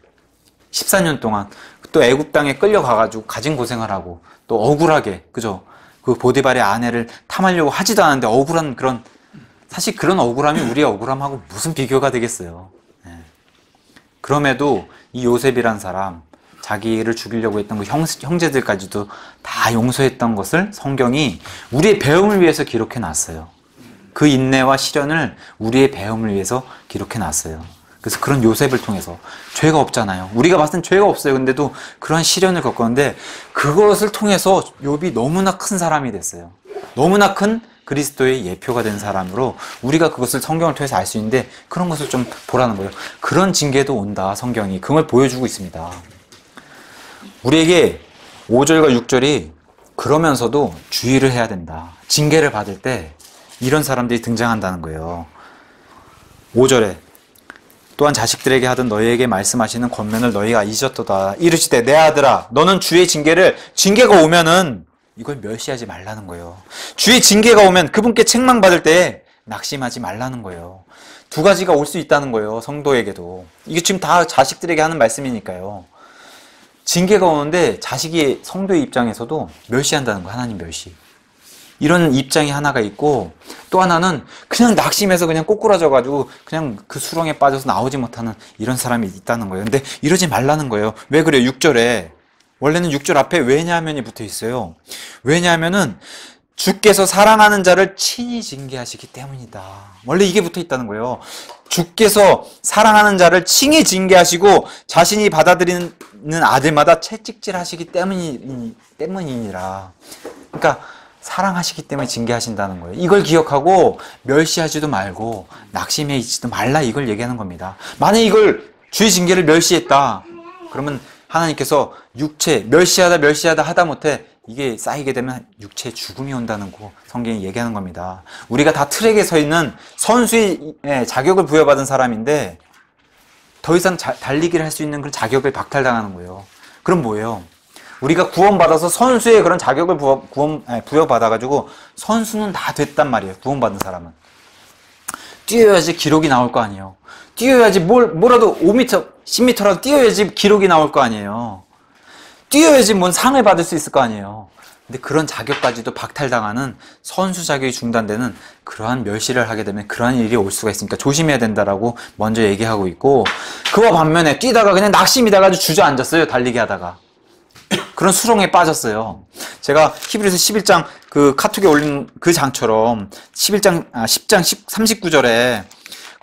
14년 동안 또 애굽 땅에 끌려가가지고 가진 고생을 하고 또 억울하게 그죠? 그 보디발의 아내를 탐하려고 하지도 않았는데 억울한 사실 그런 억울함이 우리의 억울함하고 무슨 비교가 되겠어요. 그럼에도 이 요셉이란 사람 자기를 죽이려고 했던 그 형제들까지도 다 용서했던 것을 성경이 우리의 배움을 위해서 기록해 놨어요. 그 인내와 시련을 우리의 배움을 위해서 기록해 놨어요. 그래서 그런 요셉을 통해서 죄가 없잖아요. 우리가 봤을 땐 죄가 없어요. 근데도 그런 시련을 겪었는데 그것을 통해서 욥이 너무나 큰 사람이 됐어요. 너무나 큰 그리스도의 예표가 된 사람으로 우리가 그것을 성경을 통해서 알 수 있는데 그런 것을 좀 보라는 거예요. 그런 징계도 온다. 성경이 그걸 보여주고 있습니다. 우리에게 5절과 6절이 그러면서도 주의를 해야 된다. 징계를 받을 때 이런 사람들이 등장한다는 거예요. 5절에 또한 자식들에게 하던 너희에게 말씀하시는 권면을 너희가 잊었도다. 이르시되 내 아들아 너는 주의 징계가 오면은 이걸 멸시하지 말라는 거예요. 주의 징계가 오면 그분께 책망받을 때 낙심하지 말라는 거예요. 두 가지가 올 수 있다는 거예요. 성도에게도. 이게 지금 다 자식들에게 하는 말씀이니까요. 징계가 오는데 자식이 성도의 입장에서도 멸시한다는 거예요. 하나님 멸시. 이런 입장이 하나가 있고 또 하나는 그냥 낙심해서 그냥 꼬꾸라져가지고 그냥 그 수렁에 빠져서 나오지 못하는 이런 사람이 있다는 거예요. 근데 이러지 말라는 거예요. 왜 그래요? 6절에 원래는 6절 앞에 왜냐하면이 붙어 있어요. 왜냐하면은 주께서 사랑하는 자를 친히 징계하시기 때문이다. 원래 이게 붙어 있다는 거예요. 주께서 사랑하는 자를 친히 징계하시고 자신이 받아들이는 아들마다 채찍질하시기 때문이니라. 그러니까 사랑하시기 때문에 징계하신다는 거예요. 이걸 기억하고 멸시하지도 말고 낙심해 있지도 말라 이걸 얘기하는 겁니다. 만약에 이걸 주의 징계를 멸시했다. 그러면 하나님께서 육체 멸시하다 하다못해 이게 쌓이게 되면 육체의 죽음이 온다는 거 성경이 얘기하는 겁니다. 우리가 다 트랙에 서 있는 선수의 자격을 부여받은 사람인데 더 이상 달리기를 할 수 있는 그런 자격을 박탈당하는 거예요. 그럼 뭐예요? 우리가 구원받아서 선수의 그런 자격을 부여받아가지고 선수는 다 됐단 말이에요. 구원받은 사람은. 뛰어야지 기록이 나올 거 아니에요. 뛰어야지 뭐라도 5m, 10m라도 뛰어야지 기록이 나올 거 아니에요. 뛰어야지 뭔 상을 받을 수 있을 거 아니에요. 근데 그런 자격까지도 박탈당하는 선수 자격이 중단되는 그러한 멸시를 하게 되면 그러한 일이 올 수가 있으니까 조심해야 된다라고 먼저 얘기하고 있고 그와 반면에 뛰다가 그냥 낙심이 돼가지고 주저앉았어요. 달리기 하다가. 그런 수렁에 빠졌어요. 제가 히브리서 11장 그 카톡에 올린 그 장처럼 10장 39절에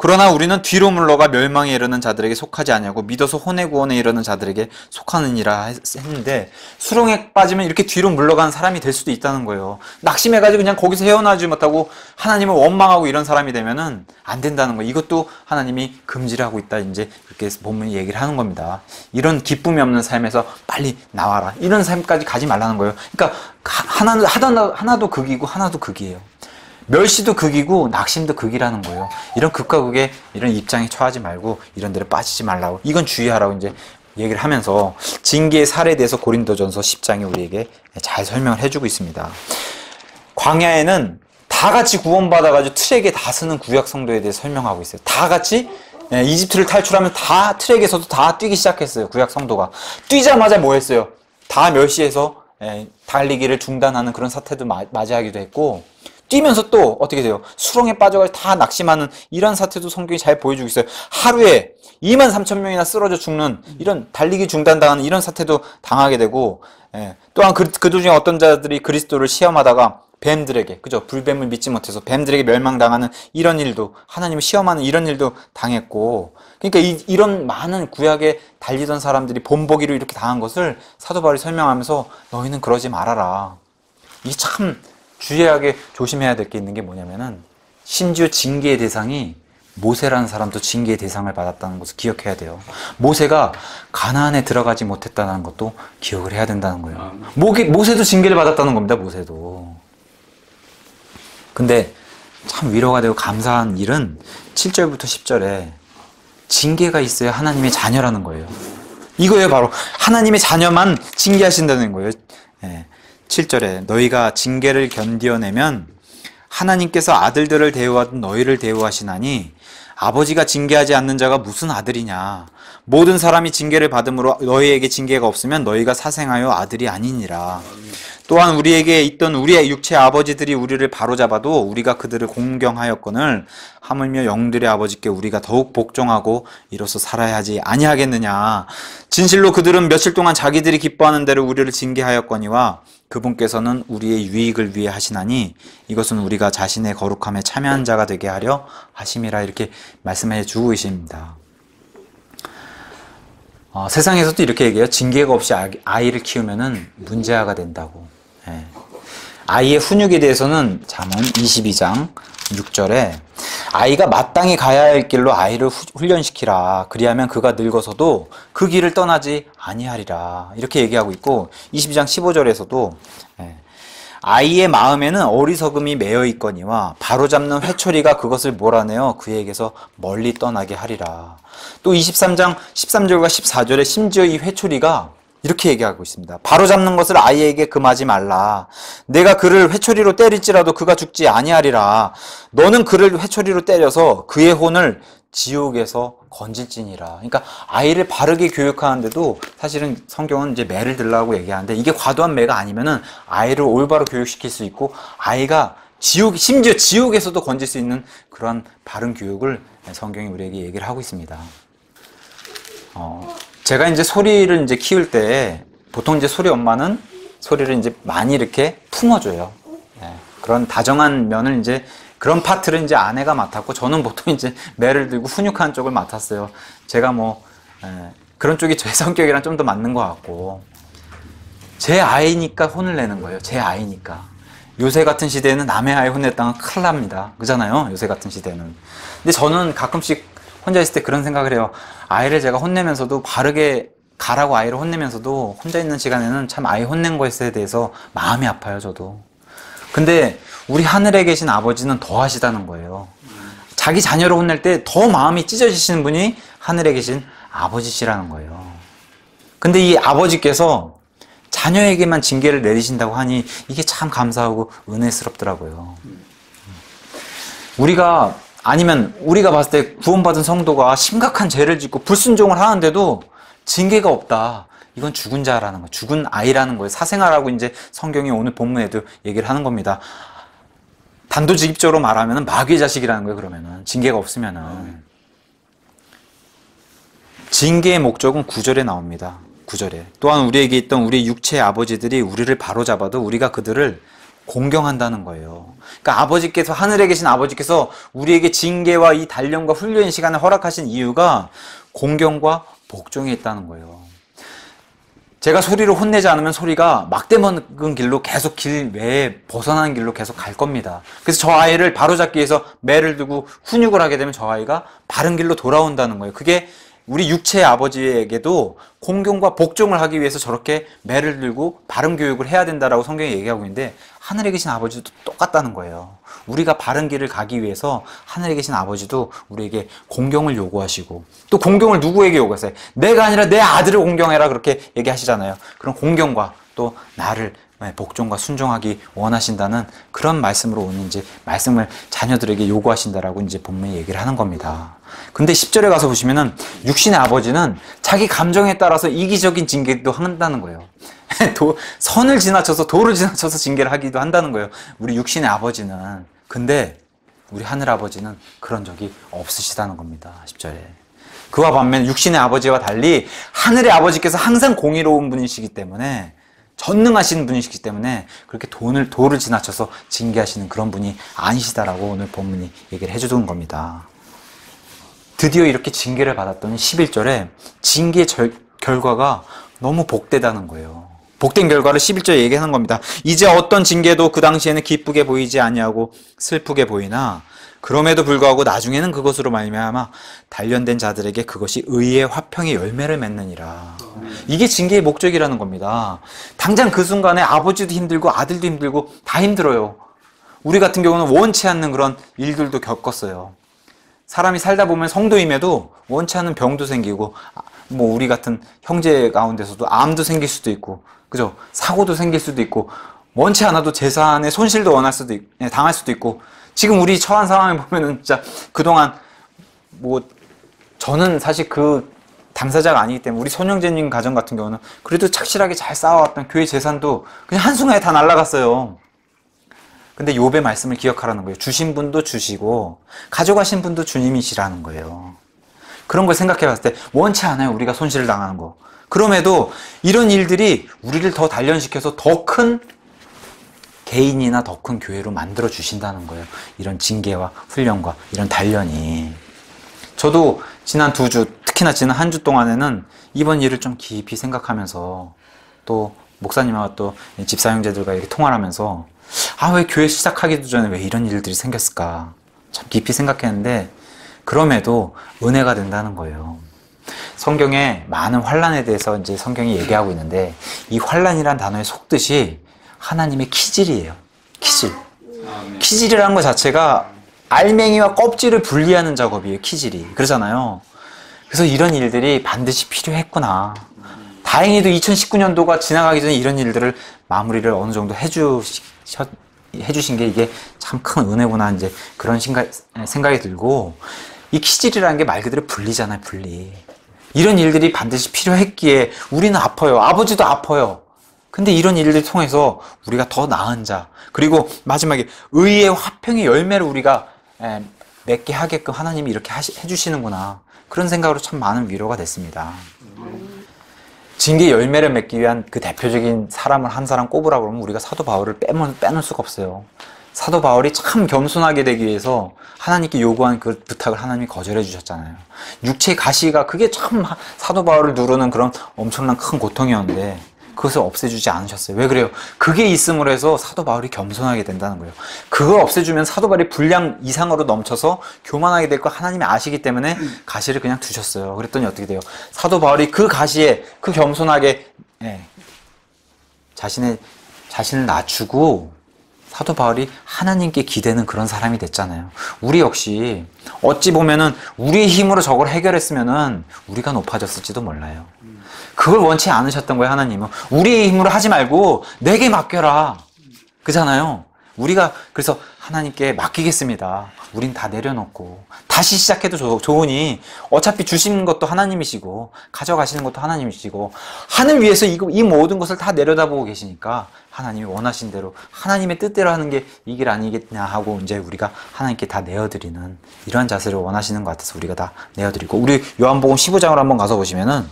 그러나 우리는 뒤로 물러가 멸망에 이르는 자들에게 속하지 아니하고 믿어서 혼의 구원에 이르는 자들에게 속하느니라 했는데, 수렁에 빠지면 이렇게 뒤로 물러가는 사람이 될 수도 있다는 거예요. 낙심해가지고 그냥 거기서 헤어나지 못하고 하나님을 원망하고 이런 사람이 되면은 안 된다는 거예요. 이것도 하나님이 금지를 하고 있다, 이제 그렇게 본문이 얘기를 하는 겁니다. 이런 기쁨이 없는 삶에서 빨리 나와라, 이런 삶까지 가지 말라는 거예요. 그러니까 하나도 극이고 하나도 극이에요. 멸시도 극이고 낙심도 극이라는 거예요. 이런 극과 극의 이런 입장에 처하지 말고 이런 데로 빠지지 말라고, 이건 주의하라고 이제 얘기를 하면서 징계의 사례에 대해서 고린도전서 10장에 우리에게 잘 설명을 해주고 있습니다. 광야에는 다 같이 구원받아가지고 트랙에 다 쓰는 구약 성도에 대해 설명하고 있어요. 다 같이 이집트를 탈출하면 다 트랙에서도 다 뛰기 시작했어요. 구약 성도가 뛰자마자 뭐 했어요? 다 멸시해서 달리기를 중단하는 그런 사태도 맞이하기도 했고, 뛰면서 또 어떻게 돼요? 수렁에 빠져가지고 다 낙심하는 이런 사태도 성경이 잘 보여주고 있어요. 하루에 23,000명이나 쓰러져 죽는 이런 달리기 중단당하는 이런 사태도 당하게 되고, 또한 그 도중에 어떤 자들이 그리스도를 시험하다가 뱀들에게, 그죠? 불뱀을 믿지 못해서 뱀들에게 멸망당하는 이런 일도, 하나님을 시험하는 이런 일도 당했고, 그러니까 이런 많은 구약에 달리던 사람들이 본보기로 이렇게 당한 것을 사도 바울이 설명하면서 너희는 그러지 말아라. 이게 참 주의하게 조심해야 될 게 있는 게 뭐냐면은, 심지어 징계의 대상이 모세라는 사람도 징계의 대상을 받았다는 것을 기억해야 돼요. 모세가 가나안에 들어가지 못했다는 것도 기억을 해야 된다는 거예요. 모세도 징계를 받았다는 겁니다. 모세도. 근데 참 위로가 되고 감사한 일은 7절부터 10절에 징계가 있어야 하나님의 자녀라는 거예요. 이거예요. 바로 하나님의 자녀만 징계하신다는 거예요. 7절에 너희가 징계를 견디어내면 하나님께서 아들들을 대우하듯 너희를 대우하시나니 아버지가 징계하지 않는 자가 무슨 아들이냐. 모든 사람이 징계를 받음으로 너희에게 징계가 없으면 너희가 사생하여 아들이 아니니라. 또한 우리에게 있던 우리의 육체 아버지들이 우리를 바로잡아도 우리가 그들을 공경하였거늘 하물며 영들의 아버지께 우리가 더욱 복종하고 이로써 살아야 하지 아니하겠느냐. 진실로 그들은 며칠 동안 자기들이 기뻐하는 대로 우리를 징계하였거니와 그분께서는 우리의 유익을 위해 하시나니 이것은 우리가 자신의 거룩함에 참여한 자가 되게 하려 하심이라, 이렇게 말씀해 주고 계십니다. 세상에서도 이렇게 얘기해요. 징계가 없이 아이를 키우면은 문제아가 된다고. 아이의 훈육에 대해서는 잠언 22장 6절에 아이가 마땅히 가야 할 길로 아이를 훈련시키라. 그리하면 그가 늙어서도 그 길을 떠나지 아니하리라. 이렇게 얘기하고 있고, 22장 15절에서도 아이의 마음에는 어리석음이 매여 있거니와 바로잡는 회초리가 그것을 몰아내어 그에게서 멀리 떠나게 하리라. 또 23장 13절과 14절에 심지어 이 회초리가 이렇게 얘기하고 있습니다. 바로잡는 것을 아이에게 금하지 말라. 내가 그를 회초리로 때릴지라도 그가 죽지 아니하리라. 너는 그를 회초리로 때려서 그의 혼을 지옥에서 건질지니라. 그러니까 아이를 바르게 교육하는데도 사실은 성경은 이제 매를 들라고 얘기하는데, 이게 과도한 매가 아니면은 아이를 올바로 교육시킬 수 있고, 아이가 심지어 지옥에서도 건질 수 있는 그러한 바른 교육을 성경이 우리에게 얘기를 하고 있습니다. 제가 이제 소리를 이제 키울 때 보통 이제 소리 엄마는 소리를 이제 많이 이렇게 품어줘요. 그런 다정한 면을 이제 그런 파트를 이제 아내가 맡았고, 저는 보통 이제 매를 들고 훈육하는 쪽을 맡았어요. 제가 그런 쪽이 제 성격이랑 좀 더 맞는 것 같고, 제 아이니까 혼을 내는 거예요. 제 아이니까. 요새 같은 시대에는 남의 아이 혼냈다면 큰일 납니다. 그잖아요. 요새 같은 시대는. 근데 저는 가끔씩 혼자 있을 때 그런 생각을 해요. 아이를 제가 혼내면서도, 바르게 가라고 아이를 혼내면서도 혼자 있는 시간에는 참 아이 혼낸 것에 대해서 마음이 아파요. 저도. 근데 우리 하늘에 계신 아버지는 더 하시다는 거예요. 자기 자녀를 혼낼 때 더 마음이 찢어지시는 분이 하늘에 계신 아버지시라는 거예요. 근데 이 아버지께서 자녀에게만 징계를 내리신다고 하니 이게 참 감사하고 은혜스럽더라고요. 우리가 봤을 때 구원받은 성도가 심각한 죄를 짓고 불순종을 하는데도 징계가 없다. 이건 죽은 자라는 거예요. 죽은 아이라는 거예요. 사생아라고 이제 성경이 오늘 본문에도 얘기를 하는 겁니다. 단도직입적으로 말하면 마귀의 자식이라는 거예요. 그러면은 징계가 없으면은. 징계의 목적은 9절에 나옵니다. 9절에. 또한 우리에게 있던 우리 육체의 아버지들이 우리를 바로잡아도 우리가 그들을 공경한다는 거예요. 그러니까 아버지께서, 하늘에 계신 아버지께서 우리에게 징계와 이 단련과 훈련의 시간을 허락하신 이유가 공경과 복종에 있다는 거예요. 제가 소리로 혼내지 않으면 소리가 막대먹은 길로 계속 길 외에 벗어나는 길로 계속 갈 겁니다. 그래서 저 아이를 바로잡기 위해서 매를 두고 훈육을 하게 되면 저 아이가 바른 길로 돌아온다는 거예요. 그게 우리 육체의 아버지에게도 공경과 복종을 하기 위해서 저렇게 매를 들고 바른 교육을 해야 된다라고 성경이 얘기하고 있는데, 하늘에 계신 아버지도 똑같다는 거예요. 우리가 바른 길을 가기 위해서 하늘에 계신 아버지도 우리에게 공경을 요구하시고, 또 공경을 누구에게 요구하세요? 내가 아니라 내 아들을 공경해라, 그렇게 얘기하시잖아요. 그런 공경과 또 나를 복종과 순종하기 원하신다는 그런 말씀으로 오는 이제 말씀을 자녀들에게 요구하신다라고 이제 본문에 얘기를 하는 겁니다. 근데 10절에 가서 보시면은 육신의 아버지는 자기 감정에 따라서 이기적인 징계도 한다는 거예요. 선을 지나쳐서 도를 지나쳐서 징계를 하기도 한다는 거예요. 우리 육신의 아버지는. 근데 우리 하늘 아버지는 그런 적이 없으시다는 겁니다. 10절에. 그와 반면 육신의 아버지와 달리 하늘의 아버지께서 항상 공의로운 분이시기 때문에, 전능하신 분이시기 때문에 그렇게 도를 지나쳐서 징계하시는 그런 분이 아니시다라고 오늘 본문이 얘기를 해주는 겁니다. 드디어 이렇게 징계를 받았더니 11절에 징계의 결과가 너무 복되다는 거예요. 복된 결과를 11절에 얘기하는 겁니다. 이제 어떤 징계도 그 당시에는 기쁘게 보이지 아니하고 슬프게 보이나 그럼에도 불구하고 나중에는 그것으로 말미암아 단련된 자들에게 그것이 의의 화평의 열매를 맺느니라. 이게 징계의 목적이라는 겁니다. 당장 그 순간에 아버지도 힘들고 아들도 힘들고 다 힘들어요. 우리 같은 경우는 원치 않는 그런 일들도 겪었어요. 사람이 살다 보면 성도임에도 원치 않는 병도 생기고, 뭐 우리 같은 형제 가운데서도 암도 생길 수도 있고, 그죠? 사고도 생길 수도 있고, 원치 않아도 재산의 손실도 당할 수도 있고, 지금 우리 처한 상황을 보면은 진짜 그동안 뭐 저는 사실 그 당사자가 아니기 때문에 우리 손영재님 가정 같은 경우는 그래도 착실하게 잘 쌓아왔던 교회 재산도 그냥 한순간에 다 날아갔어요. 근데 욥의 말씀을 기억하라는 거예요. 주신 분도 주시고 가져가신 분도 주님이시라는 거예요. 그런 걸 생각해 봤을 때 원치 않아요, 우리가 손실을 당하는 거. 그럼에도 이런 일들이 우리를 더 단련시켜서 더 큰 개인이나 더 큰 교회로 만들어 주신다는 거예요. 이런 징계와 훈련과 이런 단련이. 저도 지난 2주, 특히나 지난 한 주 동안에는 이번 일을 좀 깊이 생각하면서, 또 목사님과 또 집사 형제들과 이렇게 통화를 하면서 왜 교회 시작하기도 전에 왜 이런 일들이 생겼을까 참 깊이 생각했는데, 그럼에도 은혜가 된다는 거예요. 성경에 많은 환난에 대해서 이제 성경이 얘기하고 있는데, 이 환난이란 단어의 속뜻이 하나님의 키질이에요. 키질. 키질이라는 것 자체가 알맹이와 껍질을 분리하는 작업이에요. 키질이. 그러잖아요. 그래서 이런 일들이 반드시 필요했구나. 다행히도 2019년도가 지나가기 전에 이런 일들을 마무리를 어느 정도 해주신 게 이게 참 큰 은혜구나, 이제 그런 생각이 들고, 이 키질이라는 게 말 그대로 분리잖아요. 분리. 이런 일들이 반드시 필요했기에 우리는 아파요. 아버지도 아파요. 근데 이런 일들을 통해서 우리가 더 나은 자, 그리고 마지막에 의의 화평의 열매를 우리가 맺게 하게끔 하나님이 이렇게 해주시는구나, 그런 생각으로 참 많은 위로가 됐습니다. 징계의 열매를 맺기 위한 그 대표적인 사람을 한 사람 꼽으라고 그러면 우리가 사도 바울을 빼놓을 수가 없어요. 사도 바울이 참 겸손하게 되기 위해서 하나님께 요구한 그 부탁을 하나님이 거절해 주셨잖아요. 육체의 가시가 그게 참 사도 바울을 누르는 그런 엄청난 큰 고통이었는데 그것을 없애주지 않으셨어요. 왜 그래요? 그게 있음으로 해서 사도 바울이 겸손하게 된다는 거예요. 그걸 없애주면 사도 바울이 분량 이상으로 넘쳐서 교만하게 될 거 하나님이 아시기 때문에 가시를 그냥 두셨어요. 그랬더니 어떻게 돼요? 사도 바울이 그 가시에 그 겸손하게 자신을 낮추고 사도 바울이 하나님께 기대는 그런 사람이 됐잖아요. 우리 역시 어찌 보면은 우리의 힘으로 저걸 해결했으면은 우리가 높아졌을지도 몰라요. 그걸 원치 않으셨던 거예요, 하나님은. 우리의 힘으로 하지 말고 내게 맡겨라. 그잖아요. 우리가 그래서 하나님께 맡기겠습니다. 우린 다 내려놓고 다시 시작해도 좋으니 어차피 주시는 것도 하나님이시고 가져가시는 것도 하나님이시고 하늘 위에서 이 모든 것을 다 내려다보고 계시니까 하나님이 원하신 대로 하나님의 뜻대로 하는 게 이 길 아니겠냐 하고 이제 우리가 하나님께 다 내어드리는 이러한 자세를 원하시는 것 같아서 우리가 다 내어드리고, 우리 요한복음 15장으로 한번 가서 보시면은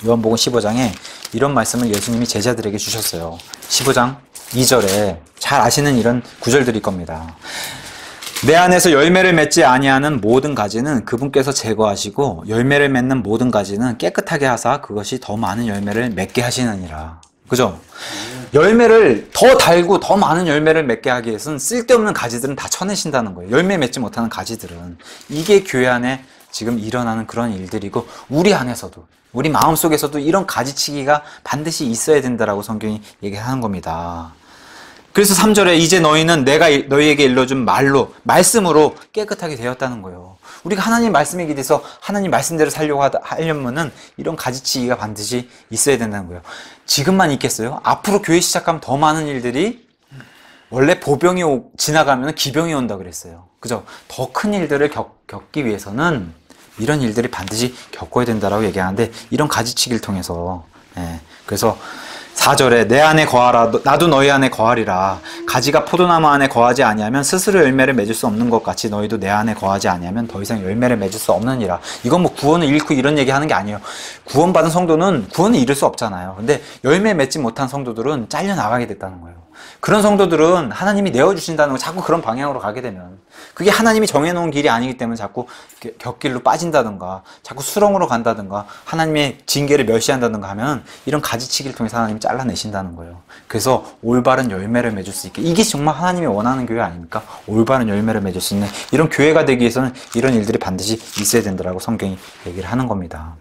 요한복음 15장에 이런 말씀을 예수님이 제자들에게 주셨어요. 15장 2절에 잘 아시는 이런 구절들일 겁니다. 내 안에서 열매를 맺지 아니하는 모든 가지는 그분께서 제거하시고 열매를 맺는 모든 가지는 깨끗하게 하사 그것이 더 많은 열매를 맺게 하시느니라. 그죠? 열매를 더 달고 더 많은 열매를 맺게 하기 위해서는 쓸데없는 가지들은 다 쳐내신다는 거예요. 열매 맺지 못하는 가지들은. 이게 교회 안에 지금 일어나는 그런 일들이고, 우리 안에서도, 우리 마음속에서도 이런 가지치기가 반드시 있어야 된다라고 성경이 얘기하는 겁니다. 그래서 3절에 이제 너희는 내가 너희에게 일러준 말로, 말씀으로 깨끗하게 되었다는 거예요. 우리가 하나님 말씀에 기대서 하나님 말씀대로 살려고 하려면은 이런 가지치기가 반드시 있어야 된다는 거예요. 지금만 있겠어요? 앞으로 교회 시작하면 더 많은 일들이, 원래 보병이 지나가면 기병이 온다 그랬어요. 그죠? 더 큰 일들을 겪기 위해서는 이런 일들이 반드시 겪어야 된다라고 얘기하는데, 이런 가지치기를 통해서, 그래서 4절에 내 안에 거하라 나도 너희 안에 거하리라. 가지가 포도나무 안에 거하지 아니하면 스스로 열매를 맺을 수 없는 것 같이 너희도 내 안에 거하지 아니하면 더 이상 열매를 맺을 수 없느니라. 이건 뭐 구원을 잃고 이런 얘기 하는 게 아니에요. 구원받은 성도는 구원을 잃을 수 없잖아요. 근데 열매 맺지 못한 성도들은 잘려나가게 됐다는 거예요. 그런 성도들은 하나님이 내어주신다는 거, 자꾸 그런 방향으로 가게 되면 그게 하나님이 정해놓은 길이 아니기 때문에 자꾸 곁길로 빠진다든가 자꾸 수렁으로 간다든가 하나님의 징계를 멸시한다든가 하면 이런 가지치기를 통해서 하나님이 잘라내신다는 거예요. 그래서 올바른 열매를 맺을 수 있게, 이게 정말 하나님이 원하는 교회 아닙니까? 올바른 열매를 맺을 수 있는 이런 교회가 되기 위해서는 이런 일들이 반드시 있어야 된다라고 성경이 얘기를 하는 겁니다.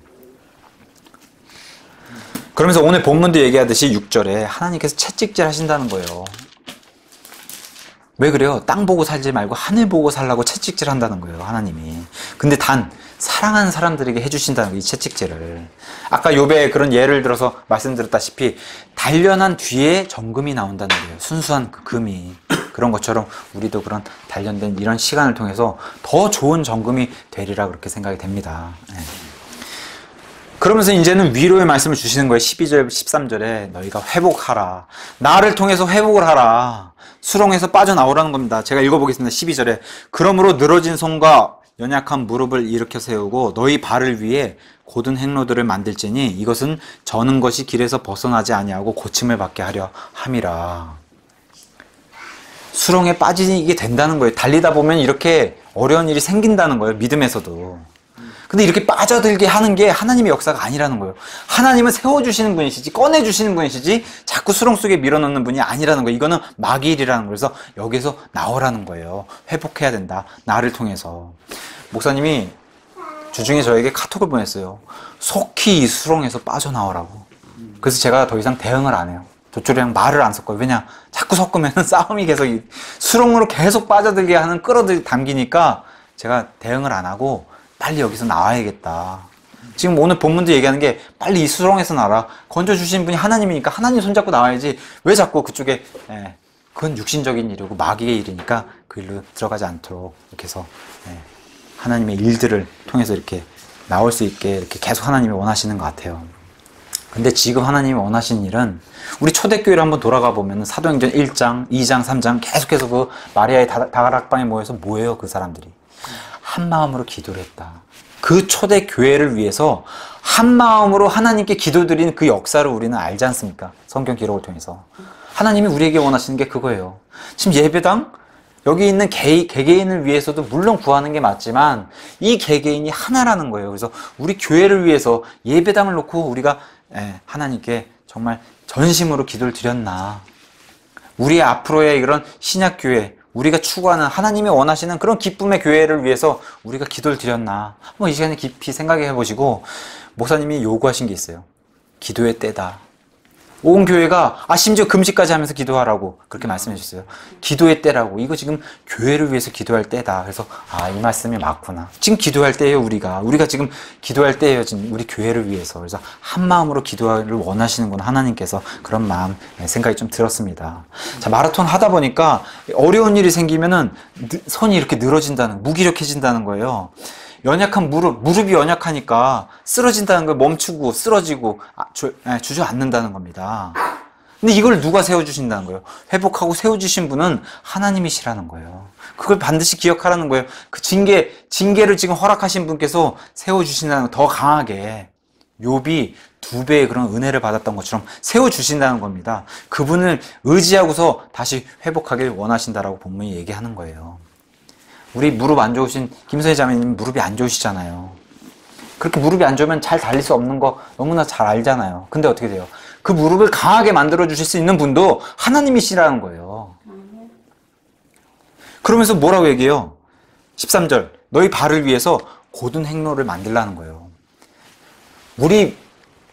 그러면서 오늘 본문도 얘기하듯이 6절에 하나님께서 채찍질 하신다는 거예요. 왜 그래요? 땅 보고 살지 말고 하늘 보고 살라고 채찍질 한다는 거예요, 하나님이. 근데 단 사랑하는 사람들에게 해주신다는 거예요, 이 채찍질을. 아까 욥의 그런 예를 들어서 말씀드렸다시피 단련한 뒤에 정금이 나온다는 거예요. 순수한 그 금이. 그런 것처럼 우리도 그런 단련된 이런 시간을 통해서 더 좋은 정금이 되리라 그렇게 생각이 됩니다. 그러면서 이제는 위로의 말씀을 주시는 거예요. 12절, 13절에 너희가 회복하라. 나를 통해서 회복을 하라. 수렁에서 빠져나오라는 겁니다. 제가 읽어보겠습니다. 12절에 그러므로 늘어진 손과 연약한 무릎을 일으켜 세우고 너희 발을 위해 곧은 행로들을 만들지니 이것은 저는 것이 길에서 벗어나지 아니하고 고침을 받게 하려 함이라. 수렁에 빠지게 된다는 거예요. 달리다 보면 이렇게 어려운 일이 생긴다는 거예요. 믿음에서도. 근데 이렇게 빠져들게 하는 게 하나님의 역사가 아니라는 거예요. 하나님은 세워주시는 분이시지, 꺼내주시는 분이시지, 자꾸 수렁 속에 밀어넣는 분이 아니라는 거예요. 이거는 마귀 일이라는 거예요. 그래서 여기서 나오라는 거예요. 회복해야 된다. 나를 통해서. 목사님이 주중에 저에게 카톡을 보냈어요. 속히 이 수렁에서 빠져나오라고. 그래서 제가 더 이상 대응을 안 해요. 저쪽이랑 말을 안 섞어요. 왜냐? 자꾸 섞으면 싸움이 계속 수렁으로 계속 빠져들게 하는 담기니까 제가 대응을 안 하고 빨리 여기서 나와야겠다. 지금 오늘 본문도 얘기하는 게 빨리 이 수렁에서 나와라. 건져주신 분이 하나님이니까 하나님 손잡고 나와야지. 왜 자꾸 그쪽에, 그건 육신적인 일이고 마귀의 일이니까 그 일로 들어가지 않도록 이렇게 해서 하나님의 일들을 통해서 이렇게 나올 수 있게 이렇게 계속 하나님이 원하시는 것 같아요. 근데 지금 하나님이 원하시는 일은 우리 초대교회를 한번 돌아가 보면 사도행전 1장, 2장, 3장 계속해서 그 마리아의 다락방에 모여서 뭐예요? 그 사람들이. 한 마음으로 기도를 했다. 그 초대교회를 위해서 한 마음으로 하나님께 기도드린 그 역사를 우리는 알지 않습니까? 성경 기록을 통해서. 하나님이 우리에게 원하시는 게 그거예요. 지금 예배당? 여기 있는 개개인을 위해서도 물론 구하는 게 맞지만 이 개개인이 하나라는 거예요. 그래서 우리 교회를 위해서 예배당을 놓고 우리가 하나님께 정말 전심으로 기도를 드렸나. 우리 앞으로의 이런 신약교회, 우리가 추구하는 하나님이 원하시는 그런 기쁨의 교회를 위해서 우리가 기도를 드렸나. 한번 이 시간에 깊이 생각해 보시고, 목사님이 요구하신 게 있어요. 기도의 때다. 온 교회가 심지어 금식까지 하면서 기도하라고 그렇게 말씀해 주셨어요. 기도의 때라고. 이거 지금 교회를 위해서 기도할 때다. 그래서 이 말씀이 맞구나. 지금 기도할 때예요. 우리가 지금 기도할 때예요. 지금 우리 교회를 위해서. 그래서 한 마음으로 기도를 원하시는구나. 하나님께서. 그런 마음 생각이 좀 들었습니다. 자, 마라톤 하다 보니까 어려운 일이 생기면은 손이 이렇게 늘어진다는, 무기력해진다는 거예요. 연약한 무릎이 연약하니까 쓰러진다는 걸 멈추고 쓰러지고 주저앉는다는 겁니다. 근데 이걸 누가 세워주신다는 거예요? 회복하고 세워주신 분은 하나님이시라는 거예요. 그걸 반드시 기억하라는 거예요. 그 징계를 지금 허락하신 분께서 세워주신다는 거, 더 강하게. 욥이 2배의 그런 은혜를 받았던 것처럼 세워주신다는 겁니다. 그분을 의지하고서 다시 회복하길 원하신다라고 본문이 얘기하는 거예요. 우리 무릎 안 좋으신 김선희 자매님 무릎이 안 좋으시잖아요. 그렇게 무릎이 안 좋으면 잘 달릴 수 없는 거 너무나 잘 알잖아요. 근데 어떻게 돼요? 그 무릎을 강하게 만들어 주실 수 있는 분도 하나님이시라는 거예요. 그러면서 뭐라고 얘기해요? 13절, 너희 발을 위해서 곧은 행로를 만들라는 거예요. 우리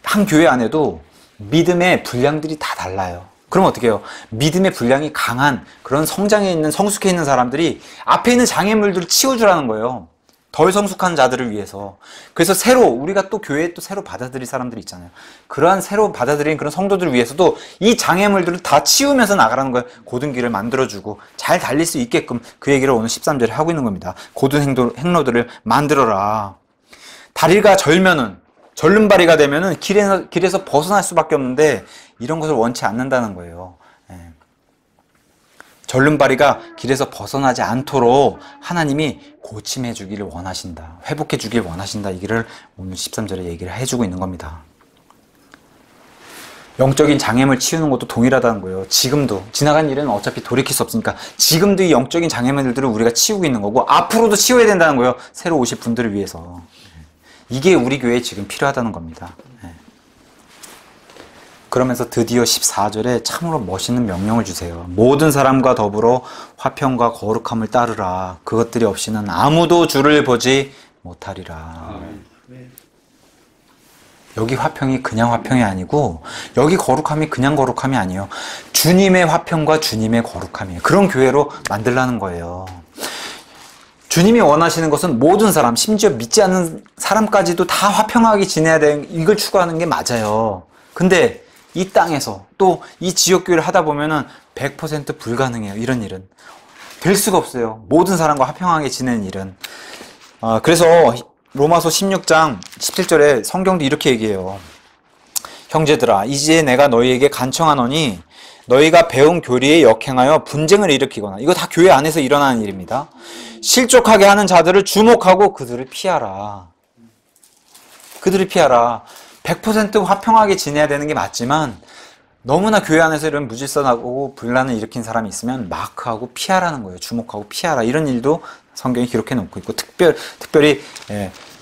한 교회 안에도 믿음의 분량들이 다 달라요. 그럼 어떻게 해요? 믿음의 분량이 강한 그런 성장에 있는, 성숙해 있는 사람들이 앞에 있는 장애물들을 치워주라는 거예요. 덜 성숙한 자들을 위해서. 그래서 새로, 우리가 또 교회에 또 새로 받아들일 사람들이 있잖아요. 그러한 새로 받아들인 그런 성도들을 위해서도 이 장애물들을 다 치우면서 나가라는 거예요. 고든 길을 만들어주고 잘 달릴 수 있게끔 그 얘기를 오늘 13절에 하고 있는 겁니다. 고든 행로들을 만들어라. 다리가 절면은, 절름발이가 되면은 길에서 벗어날 수밖에 없는데 이런 것을 원치 않는다는 거예요. 절름발이가 길에서 벗어나지 않도록 하나님이 고침해 주기를 원하신다. 회복해 주길 원하신다. 이 길을 오늘 13절에 얘기를 해주고 있는 겁니다. 영적인 장애물 치우는 것도 동일하다는 거예요. 지금도. 지나간 일은 어차피 돌이킬 수 없으니까 지금도 이 영적인 장애물들을 우리가 치우고 있는 거고 앞으로도 치워야 된다는 거예요. 새로 오실 분들을 위해서. 이게 우리 교회에 지금 필요하다는 겁니다. 그러면서 드디어 14절에 참으로 멋있는 명령을 주세요. 모든 사람과 더불어 화평과 거룩함을 따르라. 그것들이 없이는 아무도 주를 보지 못하리라. 여기 화평이 그냥 화평이 아니고 여기 거룩함이 그냥 거룩함이 아니에요. 주님의 화평과 주님의 거룩함이에요. 그런 교회로 만들라는 거예요. 주님이 원하시는 것은 모든 사람, 심지어 믿지 않는 사람까지도 다 화평하게 지내야 되는, 이걸 추구하는 게 맞아요. 근데 이 땅에서 또 이 지역교회를 하다 보면은 100% 불가능해요. 이런 일은. 될 수가 없어요. 모든 사람과 화평하게 지내는 일은. 그래서 로마서 16장 17절에 성경도 이렇게 얘기해요. 형제들아, 이제 내가 너희에게 간청하노니 너희가 배운 교리에 역행하여 분쟁을 일으키거나, 이거 다 교회 안에서 일어나는 일입니다. 실족하게 하는 자들을 주목하고 그들을 피하라. 그들을 피하라. 100% 화평하게 지내야 되는 게 맞지만 너무나 교회 안에서 이런 무질서하고 분란을 일으킨 사람이 있으면 마크하고 피하라는 거예요. 주목하고 피하라. 이런 일도 성경이 기록해 놓고 있고, 특별히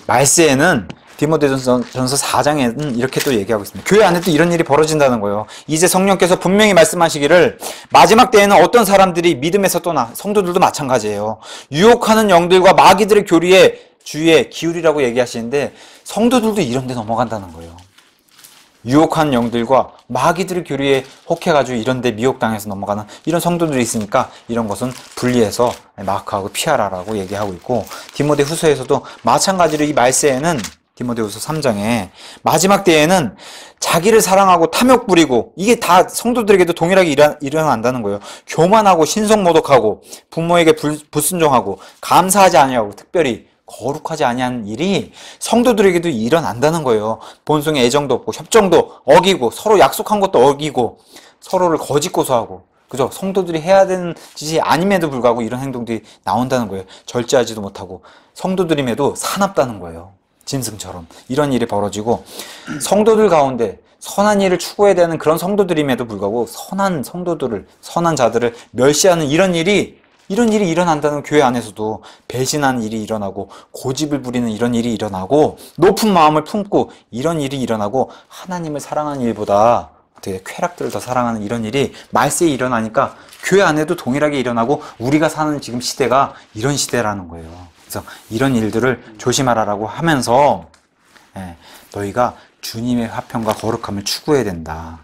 말세에는 디모데전서 4장에는 이렇게 또 얘기하고 있습니다. 교회 안에도 이런 일이 벌어진다는 거예요. 이제 성령께서 분명히 말씀하시기를 마지막 때에는 어떤 사람들이 믿음에서 떠나, 성도들도 마찬가지예요. 유혹하는 영들과 마귀들의 교리에 주의에 기울이라고 얘기하시는데 성도들도 이런 데 넘어간다는 거예요. 유혹하는 영들과 마귀들의 교리에 혹해가지고 이런 데 미혹당해서 넘어가는 이런 성도들이 있으니까 이런 것은 분리해서 마크하고 피하라라고 얘기하고 있고, 디모데 후서에서도 마찬가지로 이 말세에는 디모데후서 3장에 마지막 때에는 자기를 사랑하고 탐욕 부리고, 이게 다 성도들에게도 동일하게 일어난다는 거예요. 교만하고 신성모독하고 부모에게 불순종하고 감사하지 아니하고 특별히 거룩하지 아니한 일이 성도들에게도 일어난다는 거예요. 본성에 애정도 없고 협정도 어기고 서로 약속한 것도 어기고 서로를 거짓 고소하고, 그죠? 성도들이 해야 되는 짓이 아님에도 불구하고 이런 행동들이 나온다는 거예요. 절제하지도 못하고 성도들임에도 사납다는 거예요. 짐승처럼 이런 일이 벌어지고, 성도들 가운데 선한 일을 추구해야 되는 그런 성도들임에도 불구하고 선한 성도들을, 선한 자들을 멸시하는 이런 일이 일어난다는, 교회 안에서도 배신하는 일이 일어나고 고집을 부리는 이런 일이 일어나고 높은 마음을 품고 이런 일이 일어나고 하나님을 사랑하는 일보다 어떻게 쾌락들을 더 사랑하는 이런 일이 말세에 일어나니까 교회 안에도 동일하게 일어나고 우리가 사는 지금 시대가 이런 시대라는 거예요. 그래서 이런 일들을 조심하라라고 하면서 너희가 주님의 화평과 거룩함을 추구해야 된다.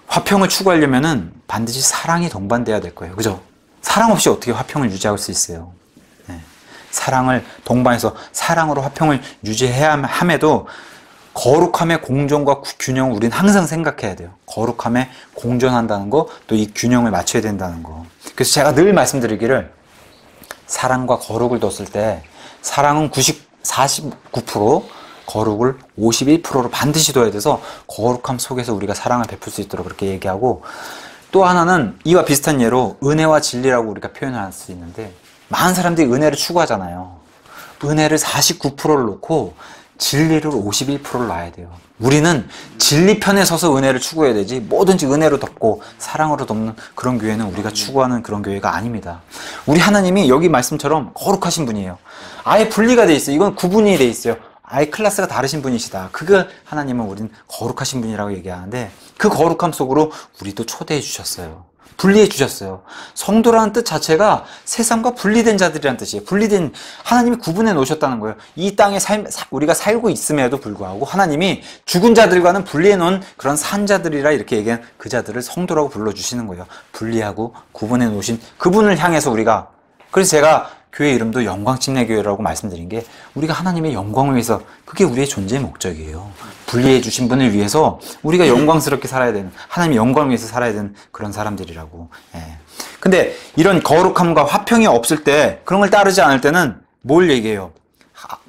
화평을 추구하려면은 반드시 사랑이 동반돼야 될 거예요. 그죠? 사랑 없이 어떻게 화평을 유지할 수 있어요? 사랑을 동반해서 사랑으로 화평을 유지해야 함에도 거룩함의 공존과 균형을 우리는 항상 생각해야 돼요. 거룩함에 공존한다는 거, 또 이 균형을 맞춰야 된다는 거. 그래서 제가 늘 말씀드리기를, 사랑과 거룩을 뒀을 때 사랑은 49%, 거룩을 51%로 반드시 둬야 돼서 거룩함 속에서 우리가 사랑을 베풀 수 있도록 그렇게 얘기하고, 또 하나는 이와 비슷한 예로 은혜와 진리라고 우리가 표현할 수 있는데, 많은 사람들이 은혜를 추구하잖아요. 은혜를 49%를 놓고 진리를 51%를 놔야 돼요. 우리는 진리 편에 서서 은혜를 추구해야 되지, 뭐든지 은혜로 덮고 사랑으로 덮는 그런 교회는 우리가 추구하는 그런 교회가 아닙니다. 우리 하나님이 여기 말씀처럼 거룩하신 분이에요. 아예 분리가 돼 있어요. 이건 구분이 돼 있어요. 아예 클래스가 다르신 분이시다. 그걸 하나님은 우리는 거룩하신 분이라고 얘기하는데, 그 거룩함 속으로 우리도 초대해 주셨어요. 분리해 주셨어요. 성도라는 뜻 자체가 세상과 분리된 자들이라는 뜻이에요. 분리된, 하나님이 구분해 놓으셨다는 거예요. 이 땅에 우리가 살고 있음에도 불구하고 하나님이 죽은 자들과는 분리해 놓은 그런 산 자들이라 이렇게 얘기한 그 자들을 성도라고 불러주시는 거예요. 분리하고 구분해 놓으신 그분을 향해서 우리가, 그래서 제가 교회 이름도 영광침례교회라고 말씀드린 게, 우리가 하나님의 영광을 위해서, 그게 우리의 존재의 목적이에요. 분리해 주신 분을 위해서 우리가 영광스럽게 살아야 되는, 하나님의 영광을 위해서 살아야 되는 그런 사람들이라고. 예. 근데 이런 거룩함과 화평이 없을 때, 그런 걸 따르지 않을 때는 뭘 얘기해요?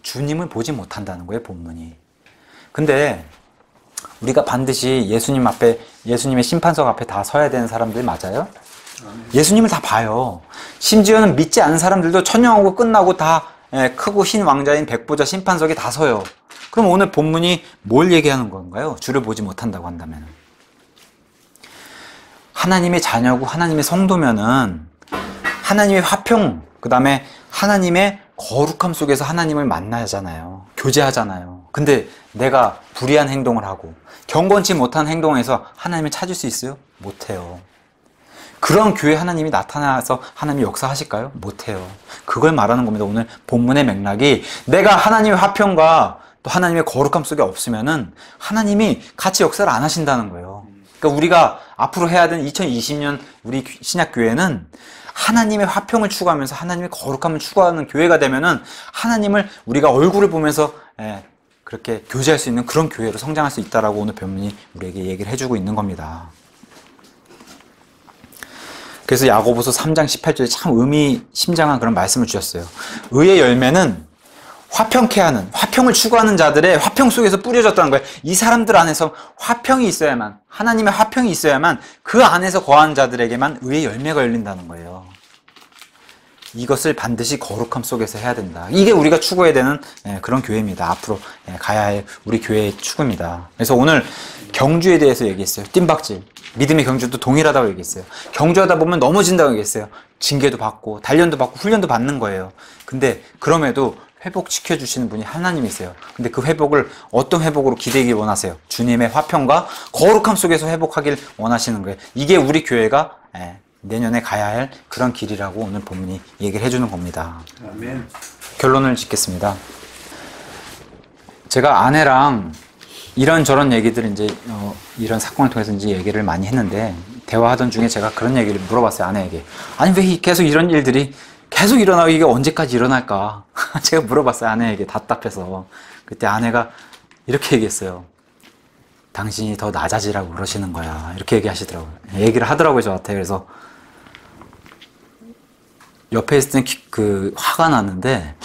주님을 보지 못한다는 거예요, 본문이. 근데 우리가 반드시 예수님 앞에, 예수님의 심판석 앞에 다 서야 되는 사람들 맞아요? 예수님을 다 봐요. 심지어는 믿지 않은 사람들도 천년하고 끝나고 다 크고 흰 왕자인 백보자 심판석에 다 서요. 그럼 오늘 본문이 뭘 얘기하는 건가요? 주를 보지 못한다고 한다면, 하나님의 자녀고 하나님의 성도면은 하나님의 화평, 그 다음에 하나님의 거룩함 속에서 하나님을 만나잖아요. 교제하잖아요. 근데 내가 불의한 행동을 하고 경건치 못한 행동에서 하나님을 찾을 수 있어요? 못해요. 그런 교회 하나님이 나타나서 하나님이 역사하실까요? 못해요. 그걸 말하는 겁니다. 오늘 본문의 맥락이, 내가 하나님의 화평과 또 하나님의 거룩함 속에 없으면은 하나님이 같이 역사를 안 하신다는 거예요. 그러니까 우리가 앞으로 해야 되는 2020년 우리 신약교회는 하나님의 화평을 추구하면서 하나님의 거룩함을 추구하는 교회가 되면은 하나님을 우리가 얼굴을 보면서 그렇게 교제할 수 있는 그런 교회로 성장할 수 있다라고 오늘 본문이 우리에게 얘기를 해주고 있는 겁니다. 그래서 야고보서 3장 18절에 참 의미심장한 그런 말씀을 주셨어요. 의의 열매는 화평케 하는, 화평을 추구하는 자들의 화평 속에서 뿌려졌다는 거예요. 이 사람들 안에서 화평이 있어야만, 하나님의 화평이 있어야만 그 안에서 거하는 자들에게만 의의 열매가 열린다는 거예요. 이것을 반드시 거룩함 속에서 해야 된다. 이게 우리가 추구해야 되는 그런 교회입니다. 앞으로 가야 할 우리 교회의 추구입니다. 그래서 오늘 경주에 대해서 얘기했어요. 뜀박질. 믿음의 경주도 동일하다고 얘기했어요. 경주하다 보면 넘어진다고 얘기했어요. 징계도 받고 단련도 받고 훈련도 받는 거예요. 근데 그럼에도 회복시켜주시는 분이 하나님이세요. 근데 그 회복을 어떤 회복으로 기대기 원하세요? 주님의 화평과 거룩함 속에서 회복하길 원하시는 거예요. 이게 우리 교회가 내년에 가야 할 그런 길이라고 오늘 본문이 얘기를 해주는 겁니다. 아멘. 결론을 짓겠습니다. 제가 아내랑 이런저런 얘기들 이제 이런 사건을 통해서 이제 얘기를 많이 했는데, 대화하던 중에 제가 그런 얘기를 물어봤어요, 아내에게. 아니 왜 계속 이런 일들이 계속 일어나고 이게 언제까지 일어날까? 제가 물어봤어요, 아내에게. 답답해서. 그때 아내가 이렇게 얘기했어요. 당신이 더 낮아지라고 그러시는 거야. 이렇게 얘기하시더라고요. 얘기를 하더라고요, 저한테. 그래서 옆에 있을 때는 화가 나는데,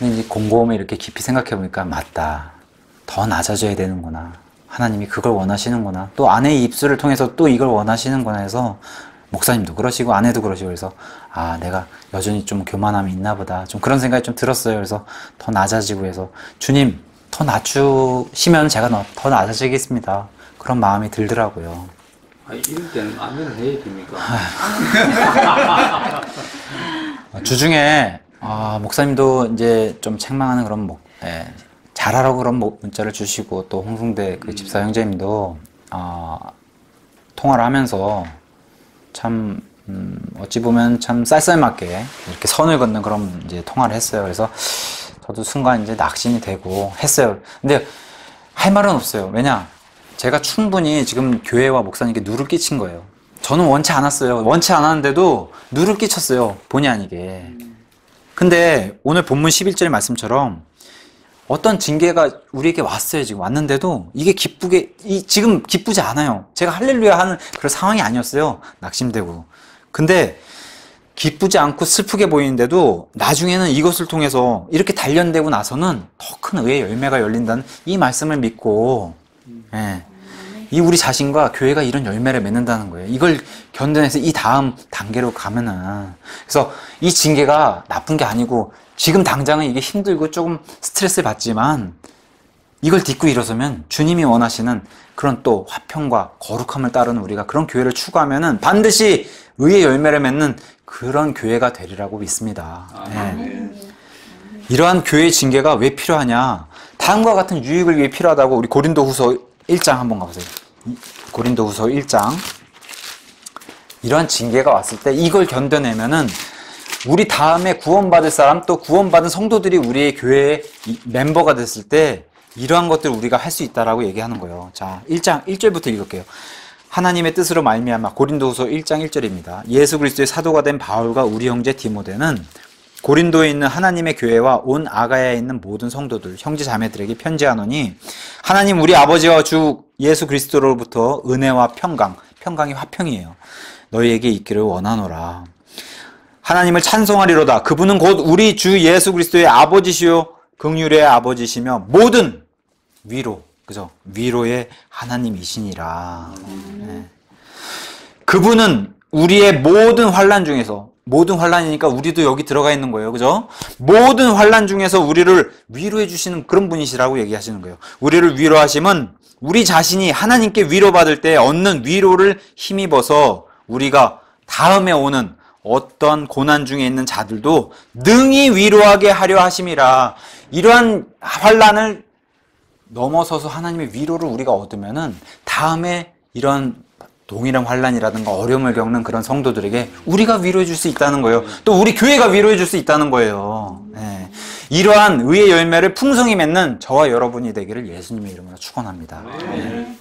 이제 곰곰이 이렇게 깊이 생각해보니까 맞다. 더 낮아져야 되는구나. 하나님이 그걸 원하시는구나. 또 아내의 입술을 통해서 또 이걸 원하시는구나 해서, 목사님도 그러시고 아내도 그러시고, 그래서 내가 여전히 좀 교만함이 있나 보다, 좀 그런 생각이 좀 들었어요. 그래서 더 낮아지고 해서, 주님 더 낮추시면 제가 더 낮아지겠습니다. 그런 마음이 들더라고요. 이럴 때는 아멘을 해야 됩니까? 주중에 목사님도 이제 좀 책망하는 그런 잘하라고 그런 문자를 주시고, 또 홍승대 그 집사 형제님도 통화를 하면서 참 어찌 보면 참 쌀쌀맞게 이렇게 선을 긋는 그런 이제 통화를 했어요. 그래서 저도 순간 이제 낙심이 되고 했어요. 근데 할 말은 없어요. 왜냐? 제가 충분히 지금 교회와 목사님께 누를 끼친 거예요. 저는 원치 않았어요. 원치 않았는데도 누를 끼쳤어요. 본의 아니게. 근데 오늘 본문 11절 말씀처럼 어떤 징계가 우리에게 왔어요. 지금 왔는데도 이게 지금 기쁘지 않아요. 제가 할렐루야 하는 그런 상황이 아니었어요. 낙심되고. 근데 기쁘지 않고 슬프게 보이는데도 나중에는 이것을 통해서 이렇게 단련되고 나서는 더 큰 의의 열매가 열린다는 이 말씀을 믿고, 이 우리 자신과 교회가 이런 열매를 맺는다는 거예요. 이걸 견뎌내서 이 다음 단계로 가면은, 그래서 이 징계가 나쁜 게 아니고, 지금 당장은 이게 힘들고 조금 스트레스를 받지만 이걸 딛고 일어서면 주님이 원하시는 그런 또 화평과 거룩함을 따르는 우리가 그런 교회를 추구하면은 반드시 의의 열매를 맺는 그런 교회가 되리라고 믿습니다. 네. 이러한 교회의 징계가 왜 필요하냐? 다음과 같은 유익을 위해 필요하다고 우리 고린도후서 1장 한번 가보세요. 고린도후서 1장. 이러한 징계가 왔을 때 이걸 견뎌내면은 우리 다음에 구원받을 사람 또 구원받은 성도들이 우리의 교회의 멤버가 됐을 때 이러한 것들을 우리가 할 수 있다라고 얘기하는 거예요. 자, 1장 1절부터 읽을게요. 하나님의 뜻으로 말미암아 고린도후서 1장 1절입니다. 예수 그리스도의 사도가 된 바울과 우리 형제 디모데는 고린도에 있는 하나님의 교회와 온 아가야에 있는 모든 성도들, 형제 자매들에게 편지하노니 하나님 우리 아버지와 주 예수 그리스도로부터 은혜와 평강, 평강이 화평이에요. 너희에게 있기를 원하노라. 하나님을 찬송하리로다. 그분은 곧 우리 주 예수 그리스도의 아버지시요 긍휼의 아버지시며 모든 위로, 그죠? 위로의 하나님이시니라. 네. 그분은 우리의 모든 환난 중에서, 모든 환난이니까 우리도 여기 들어가 있는 거예요. 그죠? 모든 환난 중에서 우리를 위로해 주시는 그런 분이시라고 얘기하시는 거예요. 우리를 위로하심은 우리 자신이 하나님께 위로받을 때 얻는 위로를 힘입어서 우리가 다음에 오는 어떤 고난 중에 있는 자들도 능히 위로하게 하려 하심이라. 이러한 환난을 넘어서서 하나님의 위로를 우리가 얻으면은 다음에 이런 동일한 환난이라든가 어려움을 겪는 그런 성도들에게 우리가 위로해 줄 수 있다는 거예요. 또 우리 교회가 위로해 줄 수 있다는 거예요. 네. 이러한 의의 열매를 풍성히 맺는 저와 여러분이 되기를 예수님의 이름으로 축원합니다. 네.